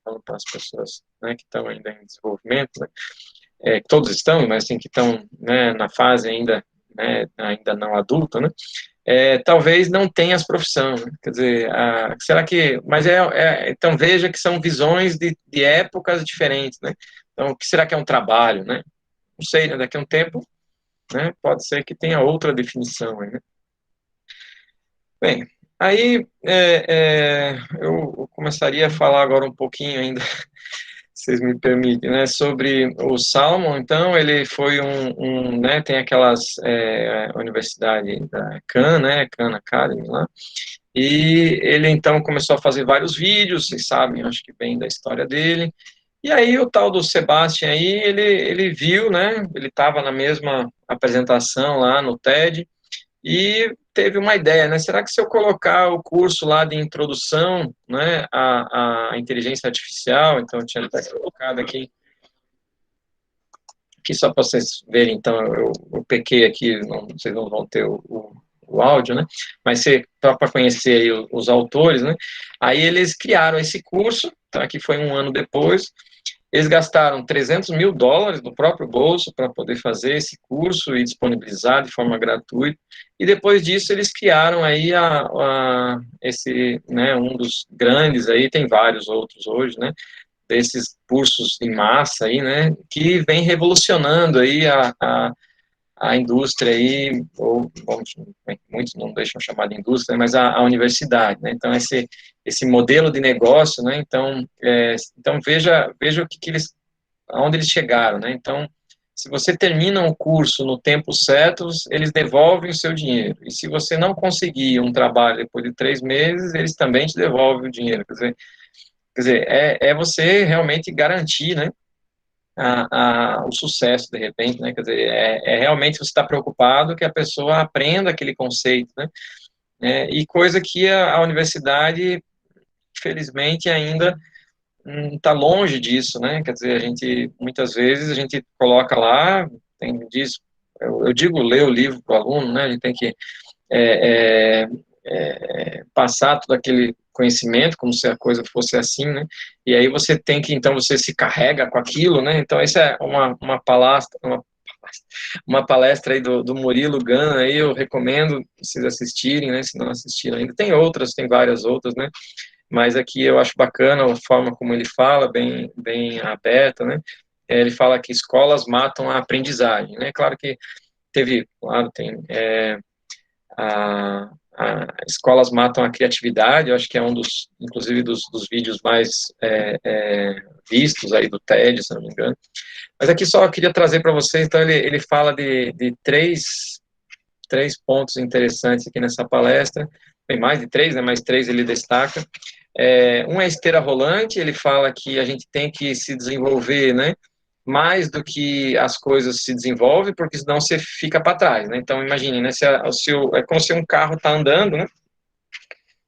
falando para as pessoas, né, que estão ainda em desenvolvimento, né, todos estão, mas assim, que estão, né, na fase ainda, né, ainda não adulta, né, talvez não tenha as profissões, né? Quer dizer, será que, mas então veja que são visões de épocas diferentes, né, então o que será que é um trabalho, né, não sei, né, daqui a um tempo, né, pode ser que tenha outra definição aí, né. Bem, aí eu começaria a falar agora um pouquinho ainda, vocês me permitem, né, sobre o Salmon. Então, ele foi né, tem aquelas universidade da Khan, né, Khan Academy lá, e ele então começou a fazer vários vídeos, vocês sabem, acho que bem da história dele, e aí o tal do Sebastian aí, ele viu, né, ele estava na mesma apresentação lá no TED, e teve uma ideia, né? Será que se eu colocar o curso lá de introdução, né, à inteligência artificial, então eu tinha até colocado aqui só para vocês verem, então eu pequei aqui, vocês não vão ter o áudio, né? Mas para conhecer aí os autores, né? Aí eles criaram esse curso, então aqui foi um ano depois. Eles gastaram US$ 300.000 do próprio bolso para poder fazer esse curso e disponibilizar de forma gratuita. E depois disso eles criaram aí esse, né, um dos grandes aí, tem vários outros hoje, né, desses cursos em massa aí, né, que vem revolucionando aí a indústria aí, ou muitos não deixam chamar de indústria, mas a universidade, né? Então esse modelo de negócio, né? Então veja o que eles, aonde eles chegaram, né? Então, se você termina um curso no tempo certo, eles devolvem o seu dinheiro. E se você não conseguir um trabalho depois de 3 meses, eles também te devolvem o dinheiro. Quer dizer, é você realmente garantir, né, o sucesso, de repente, né? Quer dizer, realmente você está preocupado que a pessoa aprenda aquele conceito, né? E coisa que a universidade, felizmente, ainda está longe disso, né? Quer dizer, muitas vezes, a gente coloca lá, eu digo, ler o livro para o aluno, né? A gente tem que é, é, passar todo aquele conhecimento, como se a coisa fosse assim, né? E aí você tem que, então, você se carrega com aquilo, né? Então, essa é uma palestra aí do Murilo Gun, aí eu recomendo vocês assistirem, né? Se não assistiram ainda. Tem várias outras, né? Mas aqui eu acho bacana a forma como ele fala, bem aberta, né? Ele fala que escolas matam a aprendizagem, né? Claro que claro, tem escolas matam a criatividade, eu acho que é um dos, inclusive, dos vídeos mais vistos aí do TED, se não me engano. Mas aqui só queria trazer para vocês, então ele fala de três pontos interessantes aqui nessa palestra, tem mais de três, né, mas três ele destaca. Um é a esteira rolante, ele fala que a gente tem que se desenvolver, né, mais do que as coisas se desenvolvem, porque senão você fica para trás, né? Então, imagine, né? É como se um carro está andando, né?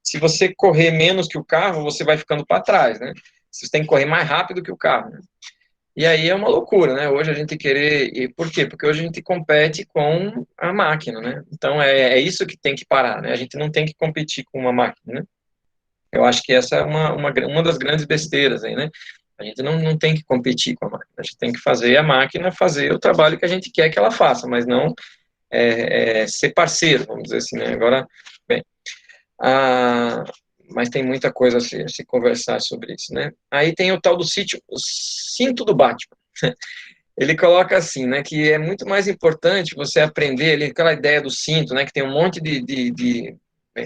Se você correr menos que o carro, você vai ficando para trás, né? Você tem que correr mais rápido que o carro, né? E aí é uma loucura, né? Hoje a gente querer... E por quê? Porque hoje a gente compete com a máquina, né? Então, isso que tem que parar, né? A gente não tem que competir com uma máquina, né? Eu acho que essa é uma das grandes besteiras aí, né? A gente não tem que competir com a máquina, a gente tem que fazer a máquina fazer o trabalho que a gente quer que ela faça, mas não ser parceiro, vamos dizer assim, né? Agora, bem, mas tem muita coisa a se conversar sobre isso, né? Aí tem o tal do cinto do Batman. Ele coloca assim, né, que é muito mais importante você aprender, aquela ideia do cinto, né, que tem um monte bem,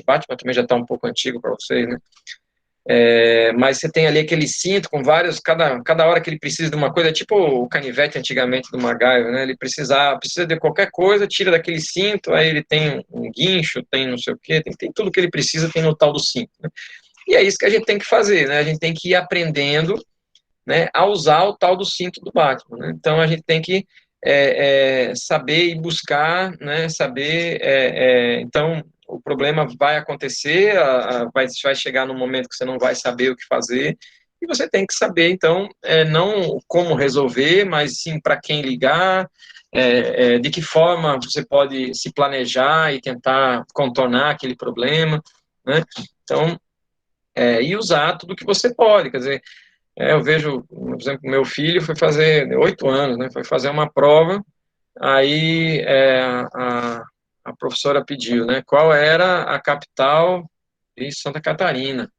Batman também já está um pouco antigo para vocês, né? Mas você tem ali aquele cinto com vários, cada hora que ele precisa de uma coisa, é tipo o canivete antigamente do MacGyver, né? Ele precisa de qualquer coisa, tira daquele cinto, aí ele tem um guincho, tem não sei o quê, tem tudo que ele precisa, tem no tal do cinto, né? E é isso que a gente tem que fazer, né? A gente tem que ir aprendendo, né, a usar o tal do cinto do Batman, né? Então a gente tem que saber e buscar, né? Saber, então o problema vai acontecer, vai chegar num momento que você não vai saber o que fazer, e você tem que saber, então, não como resolver, mas sim para quem ligar, de que forma você pode se planejar e tentar contornar aquele problema, né? Então, e usar tudo que você pode, quer dizer, Eu vejo, por exemplo, meu filho foi fazer 8 anos, né? Foi fazer uma prova, aí a professora pediu, né? Qual era a capital de Santa Catarina?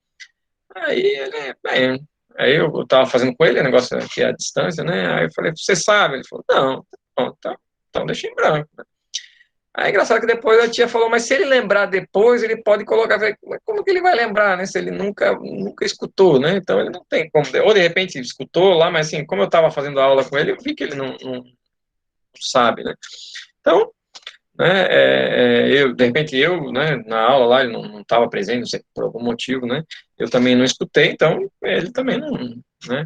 Aí ele, bem, aí eu estava fazendo com ele, o negócio aqui à distância, né? Aí eu falei, você sabe? Ele falou, não, bom, então deixa em branco. Aí é engraçado que depois a tia falou, mas se ele lembrar depois, ele pode colocar. Mas como que ele vai lembrar, né? Se ele nunca escutou, né? Então ele não tem como. Ou de repente escutou lá, mas assim, como eu estava fazendo aula com ele, eu vi que ele não sabe, né? Então, né, de repente né, na aula lá, ele não estava presente, não sei, por algum motivo, né? Eu também não escutei, então ele também não, né?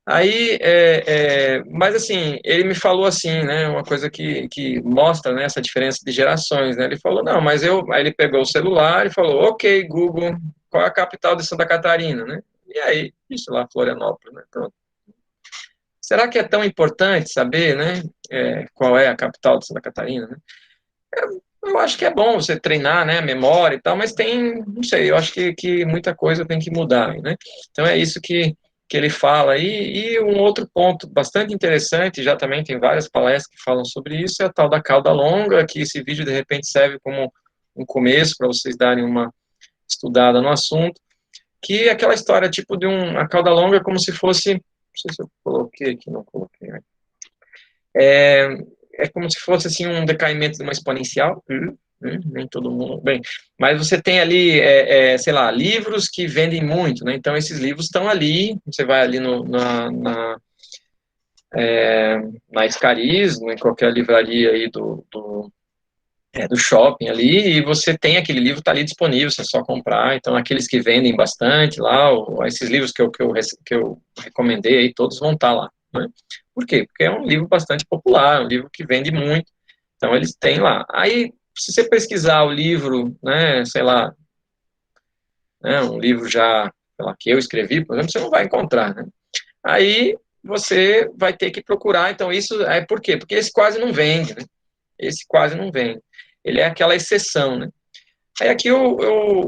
Aí, mas assim, ele me falou assim, né, uma coisa que mostra, né, essa diferença de gerações, né, ele falou, não, mas aí ele pegou o celular e falou, ok, Google, qual é a capital de Santa Catarina, né, e aí, isso lá, Florianópolis, né, pronto. Será que é tão importante saber, né, qual é a capital de Santa Catarina, né? Eu acho que é bom você treinar, né, a memória e tal, mas não sei, eu acho que muita coisa tem que mudar, né? Então é isso que ele fala aí. E um outro ponto bastante interessante, já também tem várias palestras que falam sobre isso, é a tal da cauda longa, que esse vídeo de repente serve como um começo para vocês darem uma estudada no assunto, que é aquela história tipo a cauda longa como se fosse, não sei se eu coloquei aqui, não coloquei, né? É, é como se fosse assim um decaimento de uma exponencial, nem todo mundo, bem, mas você tem ali, sei lá, livros que vendem muito, né? Então esses livros estão ali, você vai ali na Escariz, em qualquer livraria aí do shopping ali, e você tem aquele livro, está ali disponível, você é só comprar. Então aqueles que vendem bastante lá, esses livros que eu recomendei aí, todos vão estar lá, né? Por quê? Porque é um livro bastante popular, um livro que vende muito. Então, eles têm lá. Aí, se você pesquisar o livro, né, sei lá, né, um livro já, sei lá, que eu escrevi, por exemplo, você não vai encontrar, né? Aí, você vai ter que procurar. Então, isso é por quê? Porque esse quase não vende, né? Esse quase não vende. Ele é aquela exceção, né? Aí aqui eu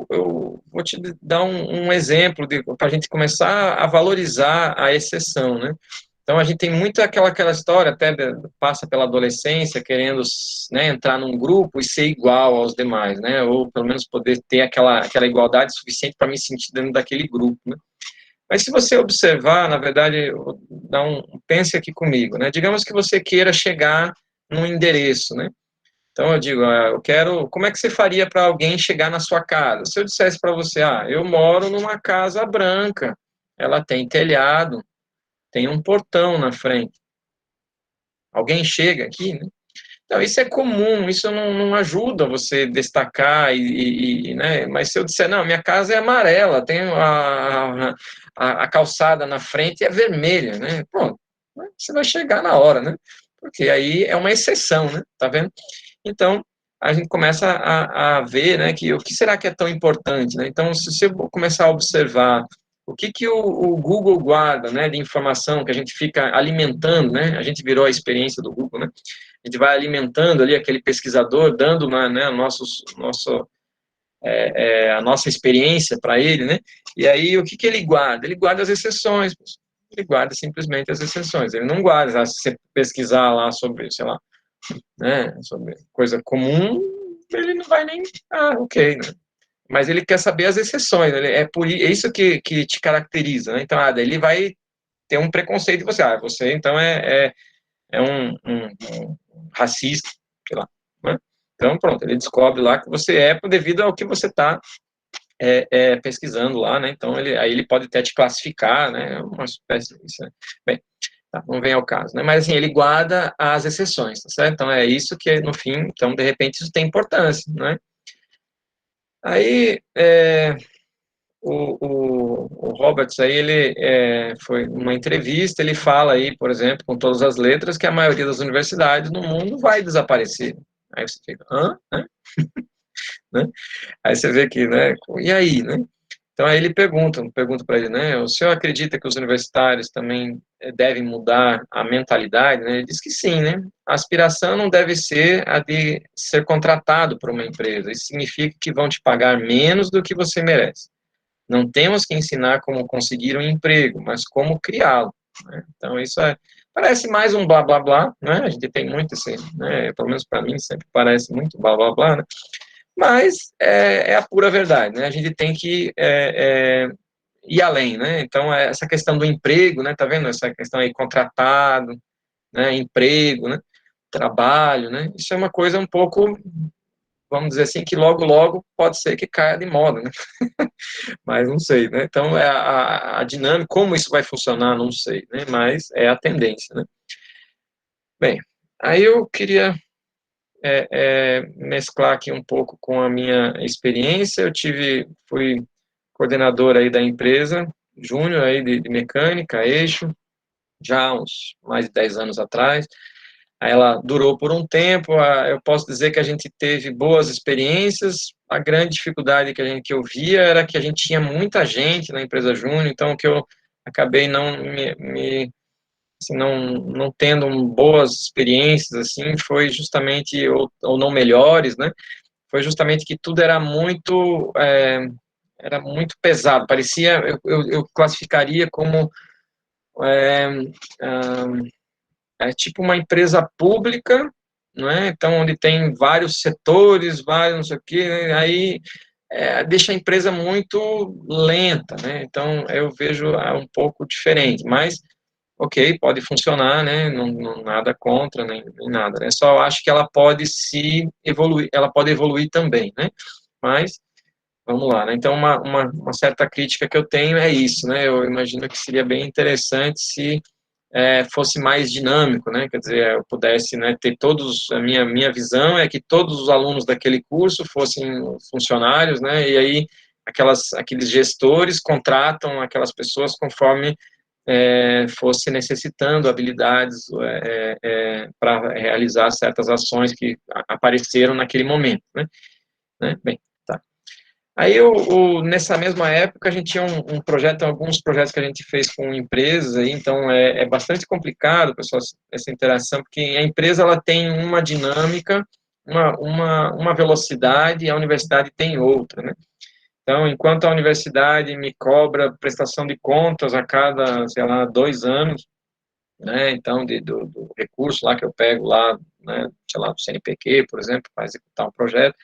vou te dar um exemplo para a gente começar a valorizar a exceção, né? Então a gente tem muito aquela história, até passa pela adolescência, querendo, né, entrar num grupo e ser igual aos demais, né? Ou pelo menos poder ter aquela igualdade suficiente para me sentir dentro daquele grupo, né? Mas se você observar, na verdade, pense aqui comigo, né? Digamos que você queira chegar num endereço, né? Então eu digo, eu quero. Como é que você faria para alguém chegar na sua casa? Se eu dissesse para você, eu moro numa casa branca, ela tem telhado, tem um portão na frente. Alguém chega aqui, né? Então isso é comum, isso não ajuda você destacar né? Mas se eu disser, não, minha casa é amarela, tem a calçada na frente é vermelha, né? Pronto, você vai chegar na hora, né? Porque aí é uma exceção, né? Tá vendo? Então, a gente começa a ver, né, que o que será que é tão importante, né? Então, se você começar a observar o que o Google guarda, né, de informação que a gente fica alimentando, né? A gente virou a experiência do Google, né? A gente vai alimentando ali aquele pesquisador, dando né, a nossa experiência para ele, né? E aí, o que ele guarda? Ele guarda as exceções, ele guarda simplesmente as exceções, ele não guarda, se você pesquisar lá sobre, sei lá, né, sobre coisa comum, ele não vai nem, ok, né? Mas ele quer saber as exceções, é isso que te caracteriza, né? Então, daí ele vai ter um preconceito de você, você então é um racista, sei lá, né? Então, pronto, ele descobre lá que você devido ao que você está pesquisando lá, né? Então, aí ele pode até te classificar, né? Uma espécie disso, né? Bem, tá, não vem ao caso, né? Mas, assim, ele guarda as exceções, tá certo? Então, é isso que, no fim, então, de repente, isso tem importância, né? Aí, o Roberts aí, ele foi numa entrevista, ele fala aí, por exemplo, com todas as letras, que a maioria das universidades no mundo vai desaparecer. Aí você fica, né? Né? Aí você vê que, né? E aí, né? Então aí ele pergunta para ele, né? O senhor acredita que os universitários também devem mudar a mentalidade? Né? Ele diz que sim, né? A aspiração não deve ser a de ser contratado por uma empresa. Isso significa que vão te pagar menos do que você merece. Não temos que ensinar como conseguir um emprego, mas como criá-lo, né? Então, isso parece mais um blá, blá, blá, né? A gente tem muito esse, né? Pelo menos para mim, sempre parece muito blá, blá, blá, né? Mas é a pura verdade, né? A gente tem que ir além, né? Então, essa questão do emprego, né? Tá vendo essa questão aí, contratado, né? Emprego, né? Trabalho, né? Isso é uma coisa um pouco, vamos dizer assim, que logo, logo pode ser que caia de moda, né? Mas não sei, né? Então, a dinâmica, como isso vai funcionar, não sei, né? Mas é a tendência, né? Bem, aí eu queria mesclar aqui um pouco com a minha experiência. Fui coordenador aí da empresa, júnior aí de mecânica, eixo, já há uns mais de 10 anos atrás. Aí ela durou por um tempo, eu posso dizer que a gente teve boas experiências. A grande dificuldade que eu via era que a gente tinha muita gente na empresa júnior, então o que eu acabei assim, não tendo boas experiências, assim, foi justamente, ou não melhores, né, foi justamente que tudo era muito pesado, parecia, eu classificaria como é, tipo uma empresa pública, não é? Então, onde tem vários setores, vários não sei o quê, né? Aí deixa a empresa muito lenta, né? Então, eu vejo um pouco diferente, mas ok, pode funcionar, né? Não nada contra, nem nada, né? Só acho que ela pode se evoluir, ela pode evoluir também, né? Mas vamos lá, né? Então, uma certa crítica que eu tenho é isso, né? Eu imagino que seria bem interessante se fosse mais dinâmico, né? Quer dizer, eu pudesse, né, ter a minha visão é que todos os alunos daquele curso fossem funcionários, né? E aí aqueles gestores contratam aquelas pessoas conforme fosse necessitando habilidades para realizar certas ações que apareceram naquele momento, né? Bem, tá. Aí, nessa mesma época, a gente tinha um projeto, alguns projetos que a gente fez com empresas, aí, então é bastante complicado, pessoal, essa interação, porque a empresa ela tem uma dinâmica, uma velocidade, e a universidade tem outra, né? Então, enquanto a universidade me cobra prestação de contas a cada, sei lá, 2 anos, né, então, do recurso lá que eu pego lá, né, sei lá, do CNPq, por exemplo, para executar um projeto,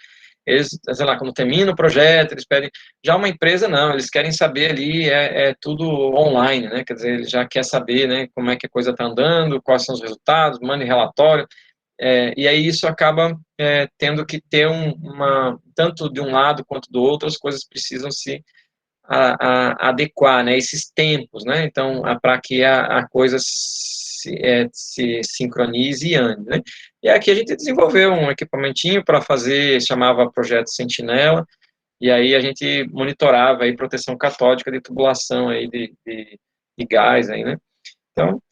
eles, sei lá, quando termina o projeto, eles pedem, já uma empresa não, eles querem saber ali, tudo online, né, quer dizer, ele já quer saber, né, como é que a coisa está andando, quais são os resultados, mande relatório, e aí isso acaba tendo que ter tanto de um lado quanto do outro, as coisas precisam se adequar, né, esses tempos, né, então, para que a coisa se sincronize e ande, né. E aqui a gente desenvolveu um equipamentinho para fazer, chamava Projeto Sentinela, e aí a gente monitorava aí proteção catódica de tubulação aí de gás aí, né. Então,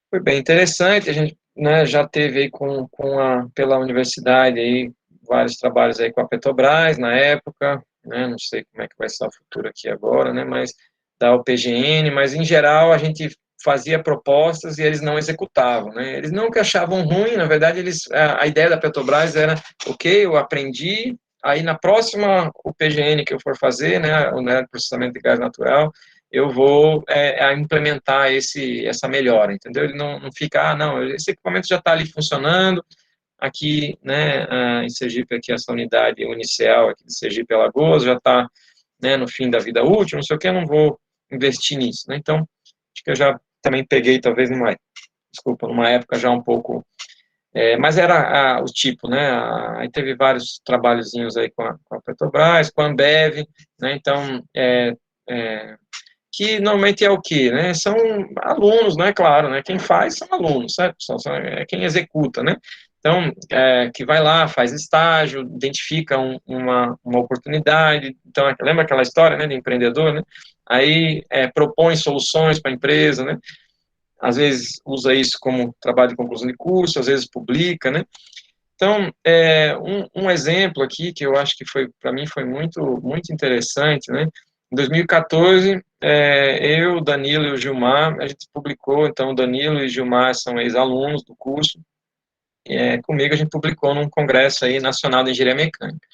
foi bem interessante, a gente, né, já teve aí pela universidade aí vários trabalhos aí com a Petrobras na época, né, não sei como é que vai ser o futuro aqui agora, né, mas da UPGN, mas em geral a gente fazia propostas e eles não executavam, né, eles não que achavam ruim, na verdade a ideia da Petrobras era, ok, eu aprendi, aí na próxima UPGN que eu for fazer, né, o processamento de gás natural, eu vou implementar essa melhora, entendeu? Ele não fica, não, esse equipamento já está ali funcionando, aqui, né, em Sergipe, aqui essa unidade inicial aqui de Sergipe Alagoas já está, né, no fim da vida útil, não sei o que, eu não vou investir nisso, né? Então, acho que eu já também peguei, talvez, numa época já um pouco, mas era o tipo, né, aí teve vários trabalhozinhos aí com a Petrobras, com a Ambev, né, então, que normalmente é o quê, né? São alunos, né? Claro, né? Quem faz são alunos, certo? É quem executa, né? Então, que vai lá, faz estágio, identifica uma oportunidade. Então, lembra aquela história, né, de empreendedor, né? Aí propõe soluções para a empresa, né? Às vezes usa isso como trabalho de conclusão de curso, às vezes publica, né? Então, um exemplo aqui que eu acho que para mim foi muito, muito interessante, né? Em 2014, eu, Danilo e o Gilmar, a gente publicou, então, o Danilo e o Gilmar são ex-alunos do curso, comigo a gente publicou num congresso aí nacional de engenharia mecânica.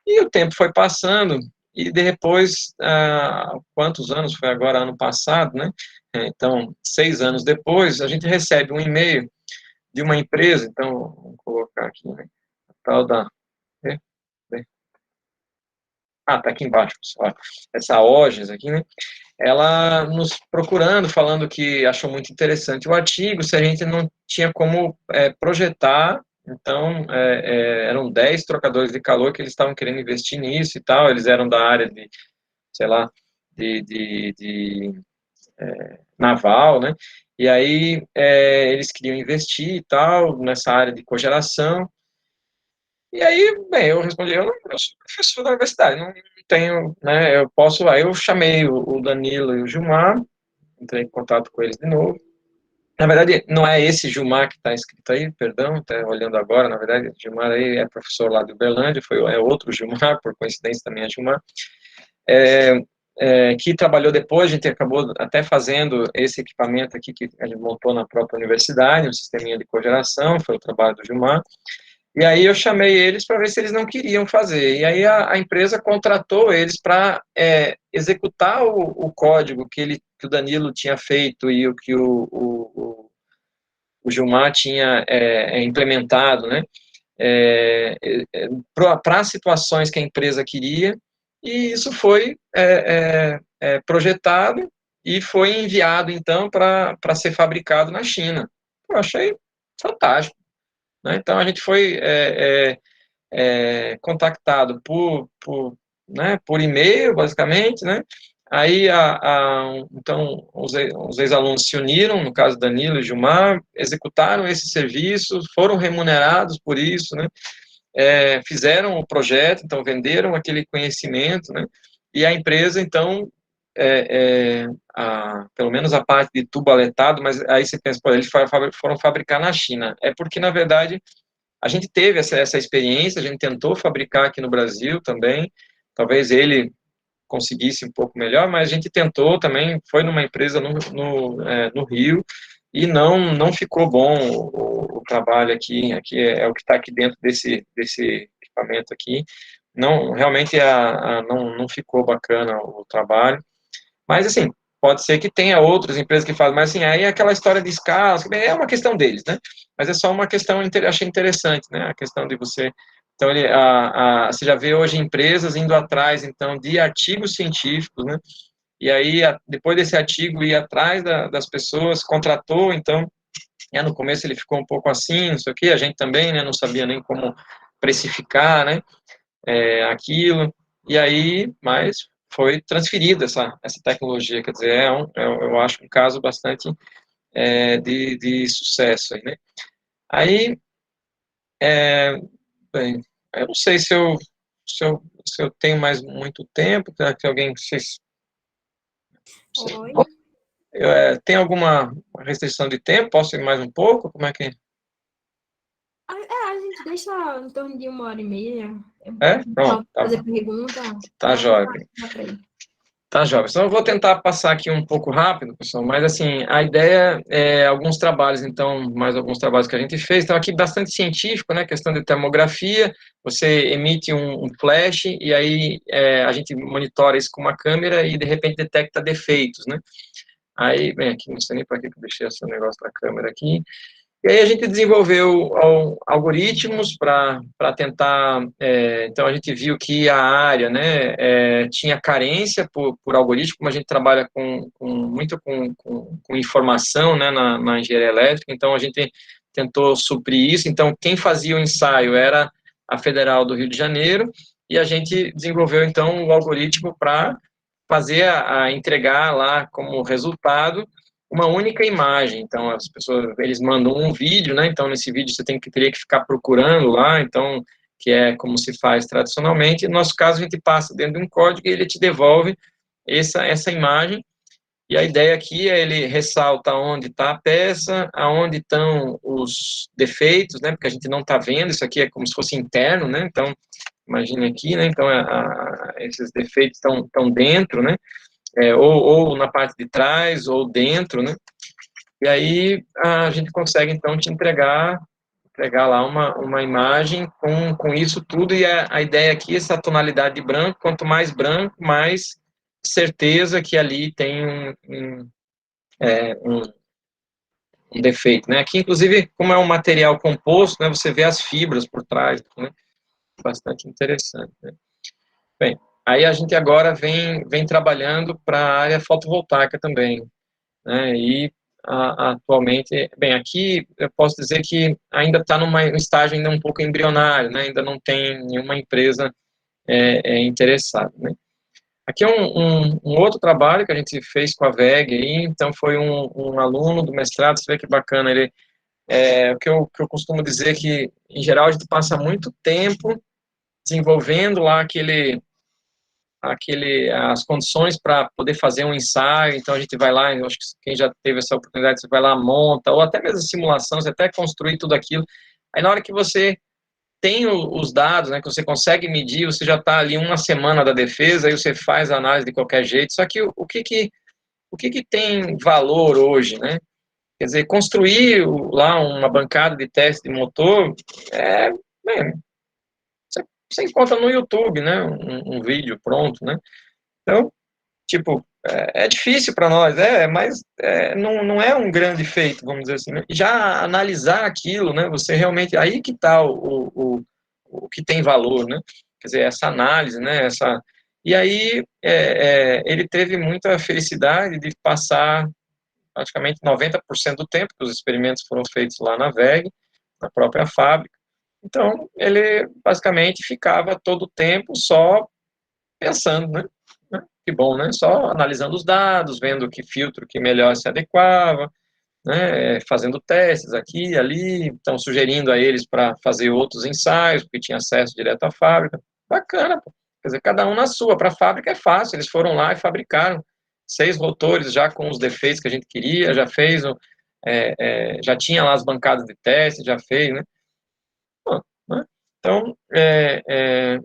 E o tempo foi passando, e depois, quantos anos, foi agora ano passado, né? Então, 6 anos depois, a gente recebe um e-mail de uma empresa, então, vamos colocar aqui, né? A tal da... tá aqui embaixo, pessoal. Essa OGES aqui, né? Ela nos procurando, falando que achou muito interessante o artigo, se a gente não tinha como projetar, então, eram 10 trocadores de calor que eles estavam querendo investir nisso e tal, eles eram da área de, sei lá, de naval, né? E aí, eles queriam investir e tal, nessa área de cogeração, e aí, bem, eu respondi, eu sou professor da universidade, não tenho, né, eu posso, aí eu chamei o Danilo e o Gilmar, entrei em contato com eles de novo. Na verdade, não é esse Gilmar que está escrito aí, perdão, tá olhando agora, na verdade, o Gilmar aí é professor lá de Uberlândia, é outro Gilmar, por coincidência também é Gilmar, que trabalhou depois, a gente acabou até fazendo esse equipamento aqui que a gente montou na própria universidade, um sisteminha de cogeração, foi o trabalho do Gilmar, e aí eu chamei eles para ver se eles não queriam fazer. E aí a empresa contratou eles para executar o código que o Danilo tinha feito e o que o Gilmar tinha implementado, né? Para situações que a empresa queria, e isso foi projetado e foi enviado, então, para ser fabricado na China. Eu achei fantástico. Né? Então, a gente foi contactado né, por e-mail, basicamente, né? Aí, então, os ex-alunos se uniram, no caso Danilo e Gilmar, executaram esse serviço, foram remunerados por isso, né? Fizeram o projeto, então, venderam aquele conhecimento, né? E a empresa, então, pelo menos a parte de tubo aletado, mas aí você pensa, pô, eles foram fabricar na China. É porque, na verdade, a gente teve essa experiência, a gente tentou fabricar aqui no Brasil também, talvez ele conseguisse um pouco melhor, mas a gente tentou também, foi numa empresa no Rio, e não ficou bom o trabalho aqui é o que está aqui dentro desse equipamento aqui, não, realmente não ficou bacana o trabalho, mas assim, pode ser que tenha outras empresas que fazem, mas assim, aí é aquela história de escala, é uma questão deles, né? Mas é só uma questão, achei interessante, né? A questão de você... Então, você já vê hoje empresas indo atrás, então, de artigos científicos, né? E aí, depois desse artigo, ir atrás das pessoas, contratou, então, no começo ele ficou um pouco assim, não sei o quê, a gente também, né? Não sabia nem como precificar, né? Aquilo, e aí, mas foi transferida essa tecnologia, quer dizer, eu acho um caso bastante de sucesso aí, né? Aí, bem, eu não sei se eu tenho mais muito tempo, que alguém, Oi. tem alguma restrição de tempo, posso ir mais um pouco, como é que... A gente deixa em torno de 1h30. Pronto, Fazer pergunta. tá jóia. Dá pra ir. Tá, jovem. Então, eu vou tentar passar aqui um pouco rápido, pessoal, mas, assim, a ideia é alguns trabalhos, então, mais alguns trabalhos que a gente fez. Então, aqui, bastante científico, né, questão de termografia, você emite um flash e aí a gente monitora isso com uma câmera e, de repente, detecta defeitos, né. Aí, bem, aqui, não sei nem para que eu deixei esse negócio da câmera aqui. E aí a gente desenvolveu algoritmos para tentar, então a gente viu que a área, né, tinha carência por algoritmo, como a gente trabalha muito com informação, né, na engenharia elétrica, então a gente tentou suprir isso, então quem fazia o ensaio era a Federal do Rio de Janeiro, e a gente desenvolveu então o algoritmo para fazer entregar lá como resultado uma única imagem. Então, as pessoas, eles mandam um vídeo, né? Então, nesse vídeo você teria que ficar procurando lá, então, que é como se faz tradicionalmente. No nosso caso, a gente passa dentro de um código e ele te devolve essa imagem. E a ideia aqui é ele ressalta onde está a peça, aonde estão os defeitos, né? Porque a gente não está vendo, isso aqui é como se fosse interno, né? Então, imagine aqui, né? Então, esses defeitos estão dentro, né? Ou na parte de trás, ou dentro, né? E aí a gente consegue, então, te entregar entregar lá uma imagem com isso tudo, e a ideia aqui, essa tonalidade de branco, quanto mais branco, mais certeza que ali tem um defeito, né? Aqui, inclusive, como é um material composto, né, você vê as fibras por trás, né? Bastante interessante, né? Bem, aí a gente agora vem trabalhando para a área fotovoltaica também, né? E atualmente, bem, aqui eu posso dizer que ainda está num estágio ainda um pouco embrionário, né? Ainda não tem nenhuma empresa interessada, né? Aqui é um outro trabalho que a gente fez com a VEG, aí, então foi um aluno do mestrado, você vê que bacana, ele, o que eu costumo dizer que, em geral, a gente passa muito tempo desenvolvendo lá as condições para poder fazer um ensaio, então a gente vai lá, eu acho que quem já teve essa oportunidade, você vai lá, monta, ou até mesmo simulação, você até construir tudo aquilo, aí na hora que você tem os dados, né, que você consegue medir, você já está ali uma semana da defesa, aí você faz a análise de qualquer jeito, só que o que tem valor hoje, né? Quer dizer, construir lá uma bancada de teste de motor, bem, você encontra no YouTube, né, um vídeo pronto, né? Então, tipo, é difícil para nós, mas não é um grande feito, vamos dizer assim, né? Já analisar aquilo, né, você realmente, aí que está o que tem valor, né? Quer dizer, essa análise, né, e aí ele teve muita felicidade de passar praticamente 90% do tempo que os experimentos foram feitos lá na VEG, na própria fábrica. Então, ele basicamente ficava todo o tempo só pensando, né? Que bom, né? Só analisando os dados, vendo que filtro que melhor se adequava, né? Fazendo testes aqui e ali, então sugerindo a eles para fazer outros ensaios, porque tinha acesso direto à fábrica. Bacana, pô. Quer dizer, cada um na sua. Para a fábrica é fácil, eles foram lá e fabricaram 6 rotores já com os defeitos que a gente queria, já fez, já tinha lá as bancadas de teste, já fez, né? Né? Então,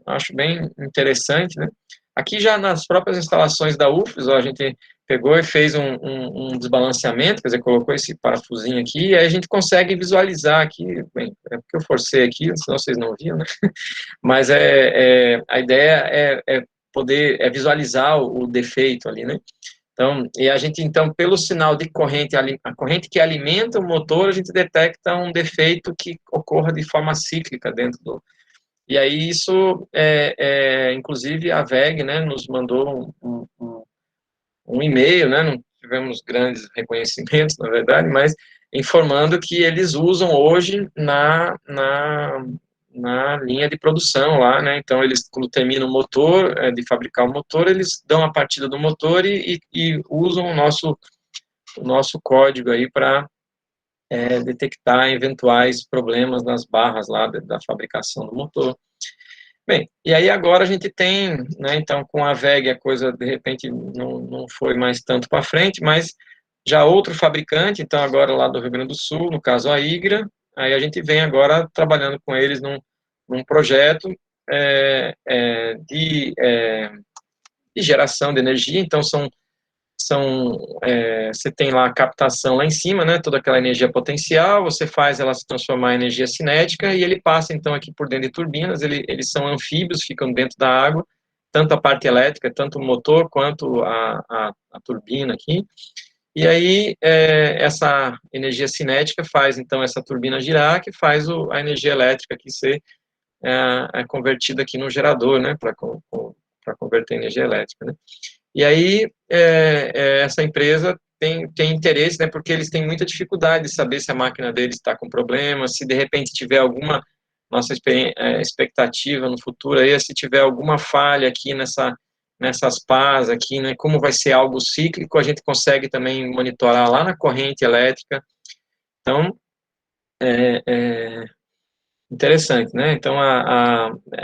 acho bem interessante, né? Aqui já nas próprias instalações da UFES, ó, a gente pegou e fez um desbalanceamento, quer dizer, colocou esse parafusinho aqui, e aí a gente consegue visualizar aqui, bem, é porque eu forcei aqui, senão vocês não viam, né? Mas a ideia poder visualizar o defeito ali, né? Então, e a gente, então, pelo sinal de corrente, a corrente que alimenta o motor, a gente detecta um defeito que ocorra de forma cíclica dentro do... E aí isso, inclusive, a VEG, né, nos mandou um e-mail, né, não tivemos grandes reconhecimentos, na verdade, mas informando que eles usam hoje na linha de produção lá, né, então eles, quando terminam o motor, de fabricar o motor, eles dão a partida do motor e usam o nosso código aí para detectar eventuais problemas nas barras lá da fabricação do motor. Bem, e aí agora a gente tem, né, então com a VEG a coisa de repente não foi mais tanto para frente, mas já outro fabricante, então agora lá do Rio Grande do Sul, no caso a Igra, aí a gente vem agora trabalhando com eles num projeto de geração de energia, então você tem lá a captação lá em cima, né, toda aquela energia potencial, você faz ela se transformar em energia cinética e ele passa então aqui por dentro de turbinas, eles são anfíbios, ficam dentro da água, tanto a parte elétrica, tanto o motor quanto a turbina aqui, e aí essa energia cinética faz então essa turbina girar, que faz a energia elétrica aqui ser convertida aqui no gerador, né, para converter energia elétrica, né. E aí, essa empresa tem interesse, né, porque eles têm muita dificuldade de saber se a máquina deles está com problema, se de repente tiver alguma, nossa expectativa no futuro aí, se tiver alguma falha aqui nessas pás aqui, né, como vai ser algo cíclico, a gente consegue também monitorar lá na corrente elétrica. Então, interessante, né? Então,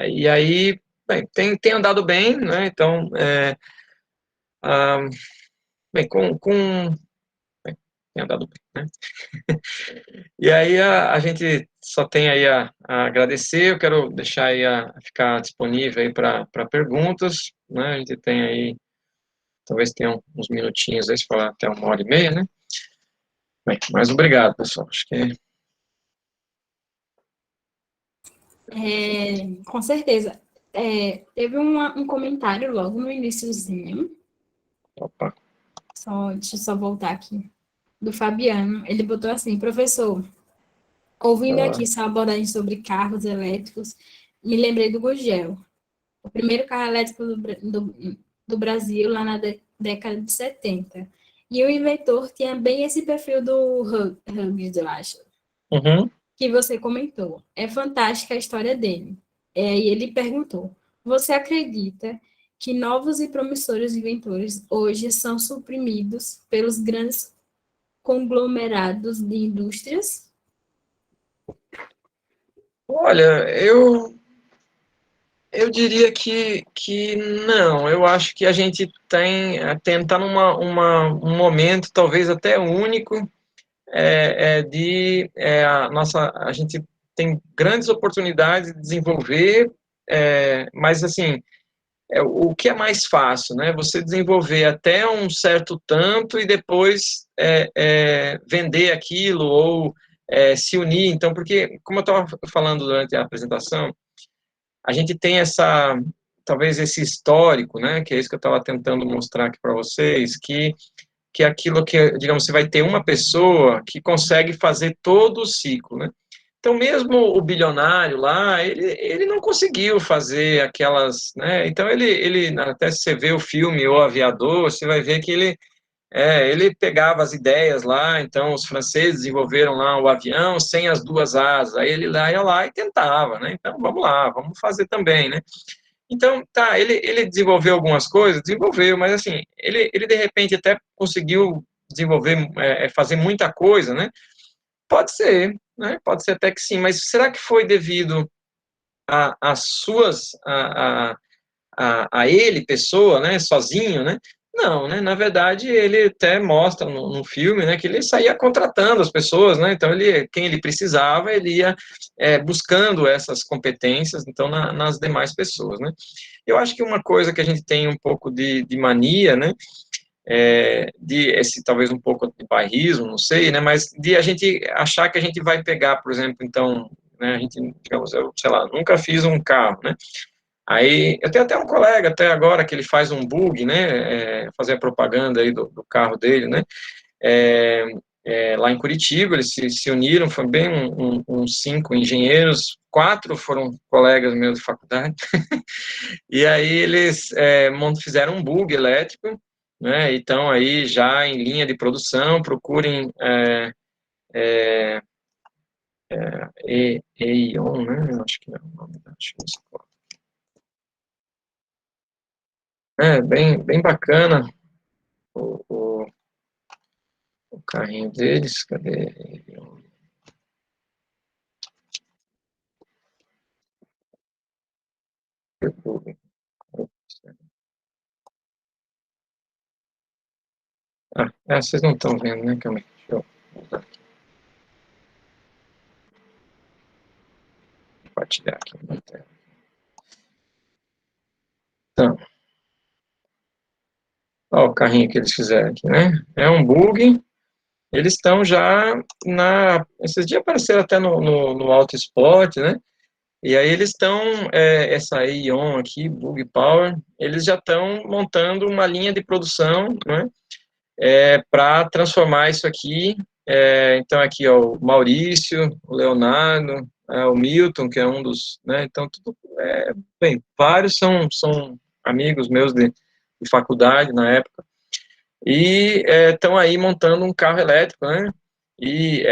e aí, bem, tem andado bem, né? Então, bem, tem andado bem, né? E aí a gente só tem aí a agradecer, eu quero deixar aí ficar disponível aí para perguntas, né? A gente tem aí, talvez tenha uns minutinhos aí, se falar até 1h30, né? Bem, mas obrigado, pessoal, acho que Com certeza. Teve um comentário logo no iniciozinho, Opa. deixa eu só voltar aqui, do Fabiano. Ele botou assim: professor, ouvindo Ah, aqui sua abordagem sobre carros elétricos, me lembrei do Gurgel, o primeiro carro elétrico do Brasil, lá na década de 70. E o inventor tinha bem esse perfil do Hughes, eu acho, uhum. que você comentou. É fantástica a história dele. E ele perguntou: você acredita que novos e promissores inventores hoje são suprimidos pelos grandes conglomerados de indústrias? Olha, eu diria que não. Eu acho que a gente tenta um momento talvez até único a gente tem grandes oportunidades de desenvolver, mas assim, o que é mais fácil, né? Você desenvolver até um certo tanto e depois vender aquilo ou se unir. Então, porque, como eu estava falando durante a apresentação, a gente tem talvez esse histórico, né? Que é isso que eu estava tentando mostrar aqui para vocês, que é aquilo que, digamos, você vai ter uma pessoa que consegue fazer todo o ciclo, né? Então, mesmo o bilionário lá, ele não conseguiu fazer aquelas, né? Então, até se você vê o filme O Aviador, você vai ver que ele pegava as ideias lá, então os franceses desenvolveram lá o avião sem as duas asas, aí ele lá ia lá e tentava, né? Então, vamos lá, vamos fazer também, né? Então, tá, ele desenvolveu algumas coisas, desenvolveu, mas assim, ele de repente até conseguiu desenvolver, fazer muita coisa, né? Pode ser, né? Pode ser até que sim, mas será que foi devido a suas, a ele, pessoa, né? Sozinho, né? Não, né? Na verdade, ele até mostra no filme, né, que ele saía contratando as pessoas, né? Então, quem ele precisava, ele ia buscando essas competências, então, nas demais pessoas, né? Eu acho que uma coisa que a gente tem um pouco de mania, né, de esse talvez um pouco de bairrismo, não sei, né, mas de a gente achar que a gente vai pegar, por exemplo, então, né, a gente, digamos, eu, sei lá, nunca fiz um carro, né, aí eu tenho até um colega até agora que ele faz um bug, né, fazer a propaganda aí do carro dele, né, é, lá em Curitiba, eles se uniram, foi bem uns 5 engenheiros, 4 foram colegas meus de faculdade, e aí eles fizeram um bug elétrico, né? Então aí já em linha de produção, procurem Eion, né? Eu acho que é o nome da acho que bem bacana o, o, o carrinho deles. Cadê? Vocês não estão vendo, né? Calma aí, deixa eu compartilhar aqui na tela. Então, ó, o carrinho que eles fizeram aqui, né? É um bug. Eles estão já esses dias apareceram até no Auto Sport, né? E aí eles estão, essa Ion aqui, Bug Power, eles já estão montando uma linha de produção, né? Para transformar isso aqui. Então aqui, ó, o Maurício, o Leonardo, o Milton, que é um dos, né? Então tudo, bem, vários são amigos meus de faculdade na época e estão aí montando um carro elétrico, né? E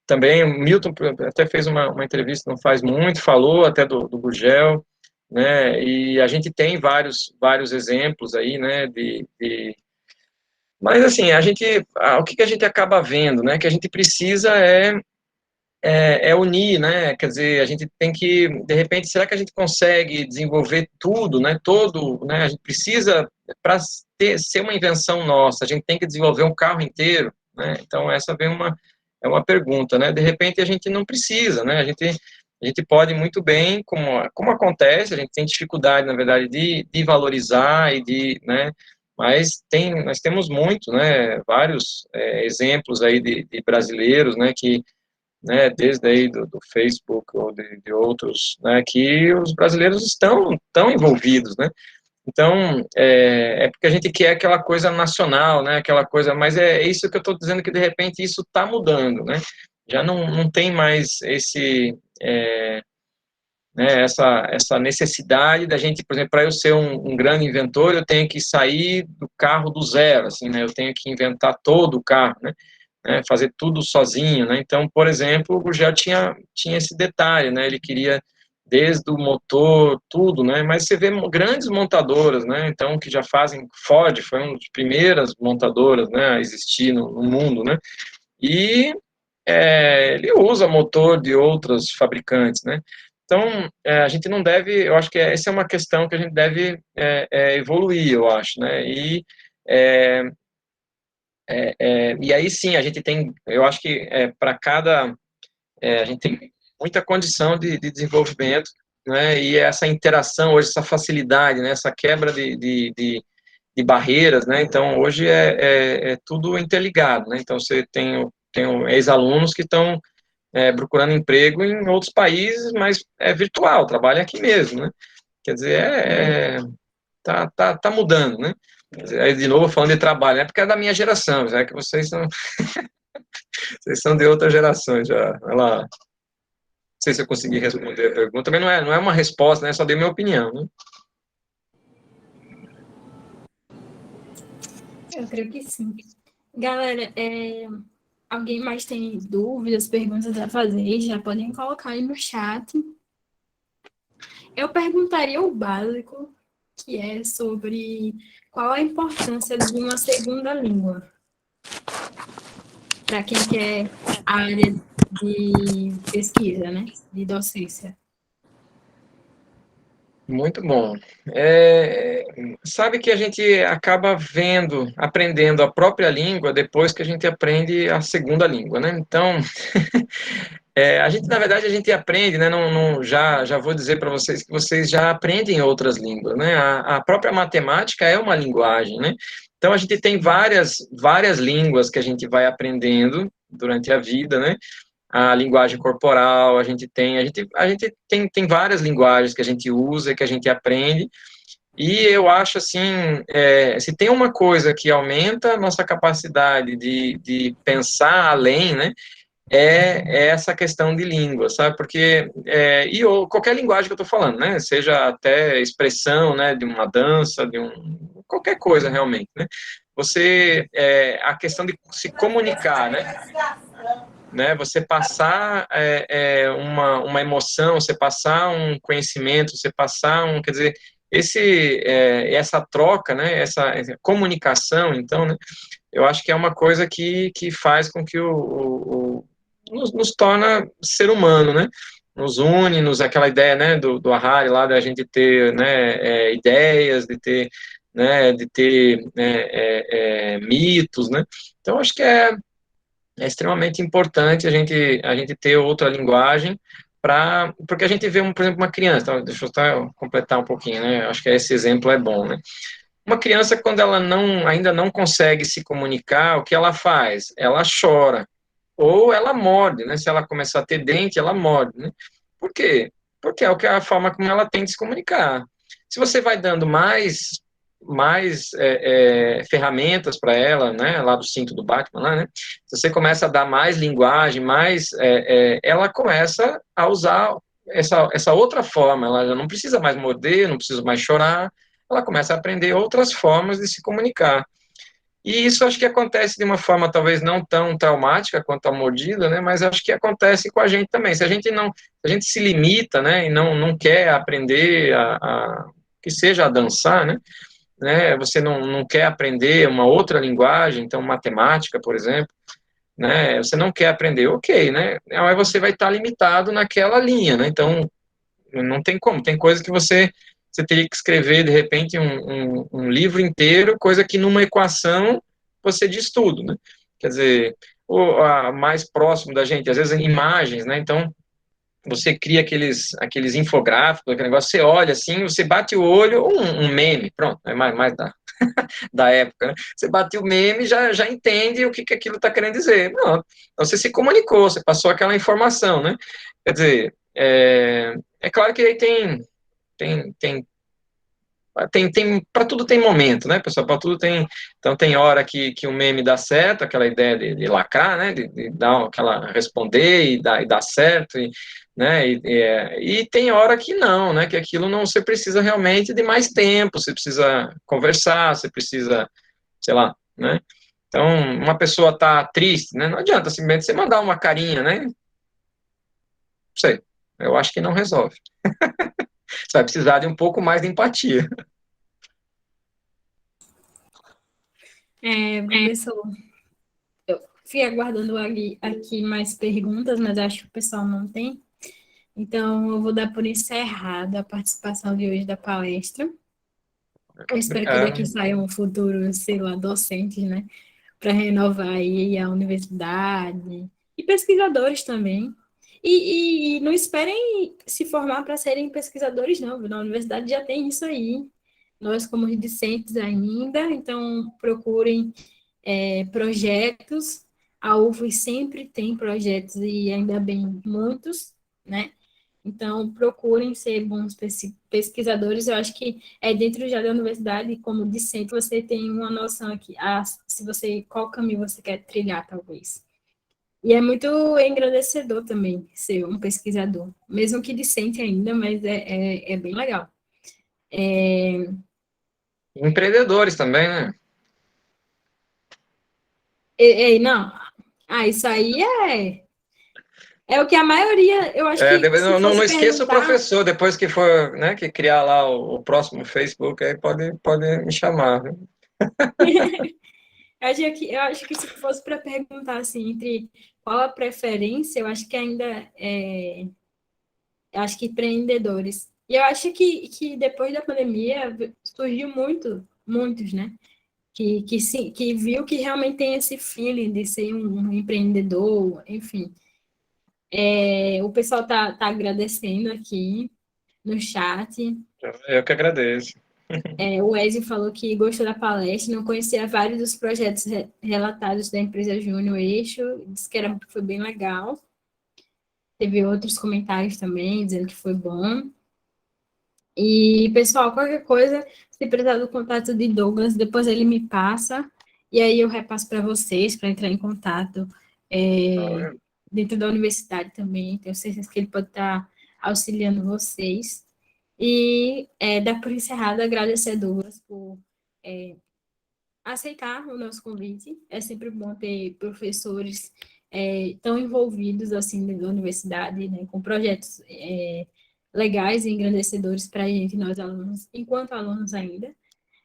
também o Milton até fez uma entrevista não faz muito, falou até do Gurgel, né? E a gente tem vários exemplos aí, né? Mas assim, o que a gente acaba vendo, né? Que a gente precisa unir, né? Quer dizer, a gente tem que, de repente, será que a gente consegue desenvolver tudo, né? Todo, né? A gente precisa, para ser uma invenção nossa, a gente tem que desenvolver um carro inteiro, né? Então, essa é uma pergunta, né? De repente, a gente não precisa, né? A gente pode muito bem, como acontece, a gente tem dificuldade, na verdade, de valorizar e né? Mas nós temos muito, né? Vários exemplos aí de brasileiros, né? Que né, desde aí do Facebook ou de outros, né, que os brasileiros estão envolvidos, né? Então, é porque a gente quer aquela coisa nacional, né, aquela coisa, mas é isso que eu estou dizendo, que de repente isso está mudando, né? Já não tem mais né, essa necessidade da gente, por exemplo, para eu ser um grande inventor, eu tenho que sair do carro do zero, assim, né? Eu tenho que inventar todo o carro, né, fazer tudo sozinho, né? Então, por exemplo, o Gurgel tinha esse detalhe, né? Ele queria desde o motor, tudo, né? Mas você vê grandes montadoras, né? Então, que já fazem, Ford foi uma das primeiras montadoras, né, a existir no mundo, né? E ele usa motor de outros fabricantes, né? Então, a gente não deve, eu acho que essa é uma questão que a gente deve evoluir, eu acho, né? É, e aí sim, a gente tem, eu acho que para cada, a gente tem muita condição de desenvolvimento, né? E essa interação hoje, essa facilidade, né? Essa quebra de barreiras, né? Então, hoje é tudo interligado, né? Então, você tem ex-alunos que estão procurando emprego em outros países, mas é virtual, trabalha aqui mesmo, né? Quer dizer, tá mudando, né? Quer dizer, aí, de novo, falando de trabalho, é porque é da minha geração, já que vocês são de outras gerações, já. Ela, não sei se eu consegui responder a pergunta, também não é uma resposta, né? Só dei minha opinião, né? Eu creio que sim. Galera, alguém mais tem dúvidas, perguntas a fazer, já podem colocar aí no chat. Eu perguntaria o básico, que é sobre qual a importância de uma segunda língua para quem quer a área de pesquisa, né? De docência. Muito bom. Sabe que a gente acaba aprendendo a própria língua depois que a gente aprende a segunda língua, né? Então, a gente, na verdade, a gente aprende, né? Já vou dizer para vocês que vocês já aprendem outras línguas, né? A própria matemática é uma linguagem, né? Então, a gente tem várias línguas que a gente vai aprendendo durante a vida, né? A linguagem corporal, a gente tem várias linguagens que a gente usa, que a gente aprende, e eu acho assim, se tem uma coisa que aumenta a nossa capacidade de pensar além, né, é essa questão de língua, sabe? Porque, qualquer linguagem que eu estou falando, né? Seja até expressão, né? De uma dança, qualquer coisa realmente, né? A questão de se comunicar, né? Você passar uma emoção, você passar um conhecimento, você passar quer dizer, essa troca, né? Essa comunicação, então, né? Eu acho que é uma coisa que faz com que nos torna ser humano, né? Nos une, aquela ideia, né, do Harari lá, da gente ter, né, ideias, de ter mitos, né? Então, acho que é extremamente importante a gente ter outra linguagem, porque a gente vê, por exemplo, uma criança, então, deixa eu completar um pouquinho, né? Acho que esse exemplo é bom, né? Uma criança, quando ela ainda não consegue se comunicar, o que ela faz? Ela chora, ou ela morde, né? Se ela começar a ter dente, ela morde, né? Por quê? Porque é a forma como ela tem de se comunicar. Se você vai dando mais ferramentas para ela, né? Lá do cinto do Batman, lá, né? Se você começa a dar mais linguagem, ela começa a usar essa outra forma. Ela não precisa mais morder, não precisa mais chorar. Ela começa a aprender outras formas de se comunicar. E isso acho que acontece de uma forma talvez não tão traumática quanto a mordida, né? Mas acho que acontece com a gente também. Se a gente se limita, né? E não quer aprender que seja a dançar, né? Você não quer aprender uma outra linguagem, então matemática, por exemplo, né? Você não quer aprender, ok, né? Aí você vai estar limitado naquela linha, né? Então não tem como. Tem coisa que você teria que escrever, de repente, um livro inteiro, coisa que numa equação você diz tudo, né? Quer dizer, mais próximo da gente, às vezes imagens, né? Então, você cria aqueles infográficos, aquele negócio, você olha assim, você bate o olho, um meme, pronto, é mais dá. da época, né? Você bateu o meme, já entende o que aquilo está querendo dizer. Não, você se comunicou, você passou aquela informação, né? Quer dizer, é claro que aí tem, tem para tudo tem momento, né, pessoal? Para tudo tem. Então, tem hora que o meme dá certo, aquela ideia de lacrar, né? De dar aquela. Responder e dar certo, né? E tem hora que não, né? Que aquilo não. Você precisa realmente de mais tempo, você precisa conversar, você precisa, sei lá, né? Então, uma pessoa tá triste, né? Não adianta simplesmente você mandar uma carinha, né? Não sei. Eu acho que não resolve. Você vai precisar de um pouco mais de empatia. Professor, eu fui aguardando aqui mais perguntas, mas acho que o pessoal não tem. Então, eu vou dar por encerrada a participação de hoje da palestra. Eu espero que daqui Obrigado. saiam futuros, sei lá, docentes, né? Para renovar aí a universidade e pesquisadores também. E não esperem se formar para serem pesquisadores, não, viu? Na universidade já tem isso aí. Nós, como discentes ainda, então procurem projetos. A UFOS sempre tem projetos e ainda bem muitos, né? Então, procurem ser bons pesquisadores. Eu acho que dentro já da universidade, como discente, você tem uma noção aqui, se você, qual caminho você quer trilhar, talvez. E é muito engrandecedor também ser um pesquisador, mesmo que discente ainda, mas é bem legal. Empreendedores também, né? Não, isso aí é o que a maioria, eu acho que se Não fosse esqueça o perguntar. professor, depois que for, né, que criar lá o próximo Facebook, aí pode me chamar, viu? Eu acho que se fosse para perguntar assim, entre qual a preferência, eu acho que ainda eu acho que empreendedores. E eu acho que depois da pandemia surgiu muitos, né? Que viu que realmente tem esse feeling de ser um empreendedor, enfim. O pessoal tá agradecendo aqui no chat. Eu que agradeço. O Ezio falou que gostou da palestra, não conhecia vários dos projetos relatados da empresa Júnior Eixo, disse que foi bem legal. Teve outros comentários também, dizendo que foi bom. E, pessoal, qualquer coisa, se precisar do contato de Douglas, depois ele me passa, e aí eu repasso para vocês, para entrar em contato dentro da universidade também. Tenho certeza que ele pode estar auxiliando vocês. E dá por encerrado, agradecer a Douglas por aceitar o nosso convite. É sempre bom ter professores tão envolvidos assim na universidade, né, com projetos legais e engrandecedores para a gente, nós alunos, enquanto alunos ainda.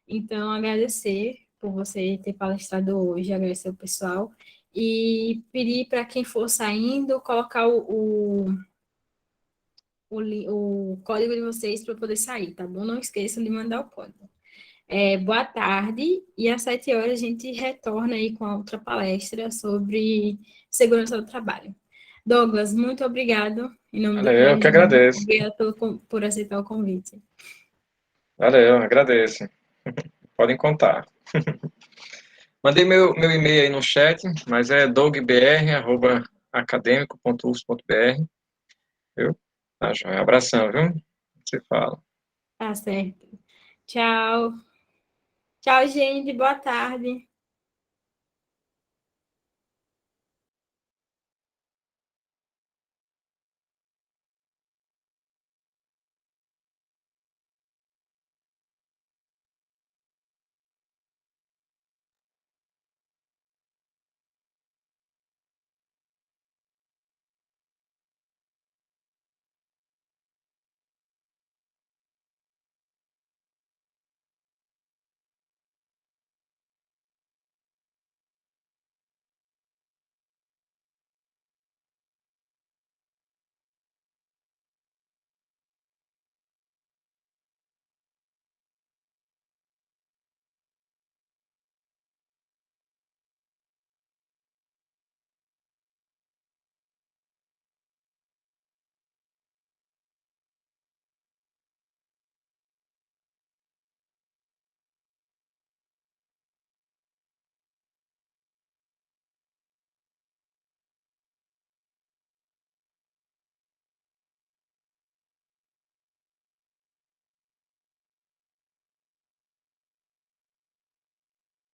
Então, agradecer por você ter palestrado hoje, agradecer o pessoal e pedir para quem for saindo colocar o código de vocês para poder sair, tá bom? Não esqueçam de mandar o código. Boa tarde, e às 7 horas a gente retorna aí com a outra palestra sobre segurança do trabalho. Douglas, muito obrigado, em nome do Valeu, eu que Colégio Júnior, agradeço. obrigada por aceitar o convite. Valeu, agradeço. Podem contar. Mandei meu e-mail aí no chat, mas é dougbr@academico.ufs.br, viu? Tá, joia. Abração, viu? Se fala. Tá certo. Tchau. Tchau, gente, boa tarde.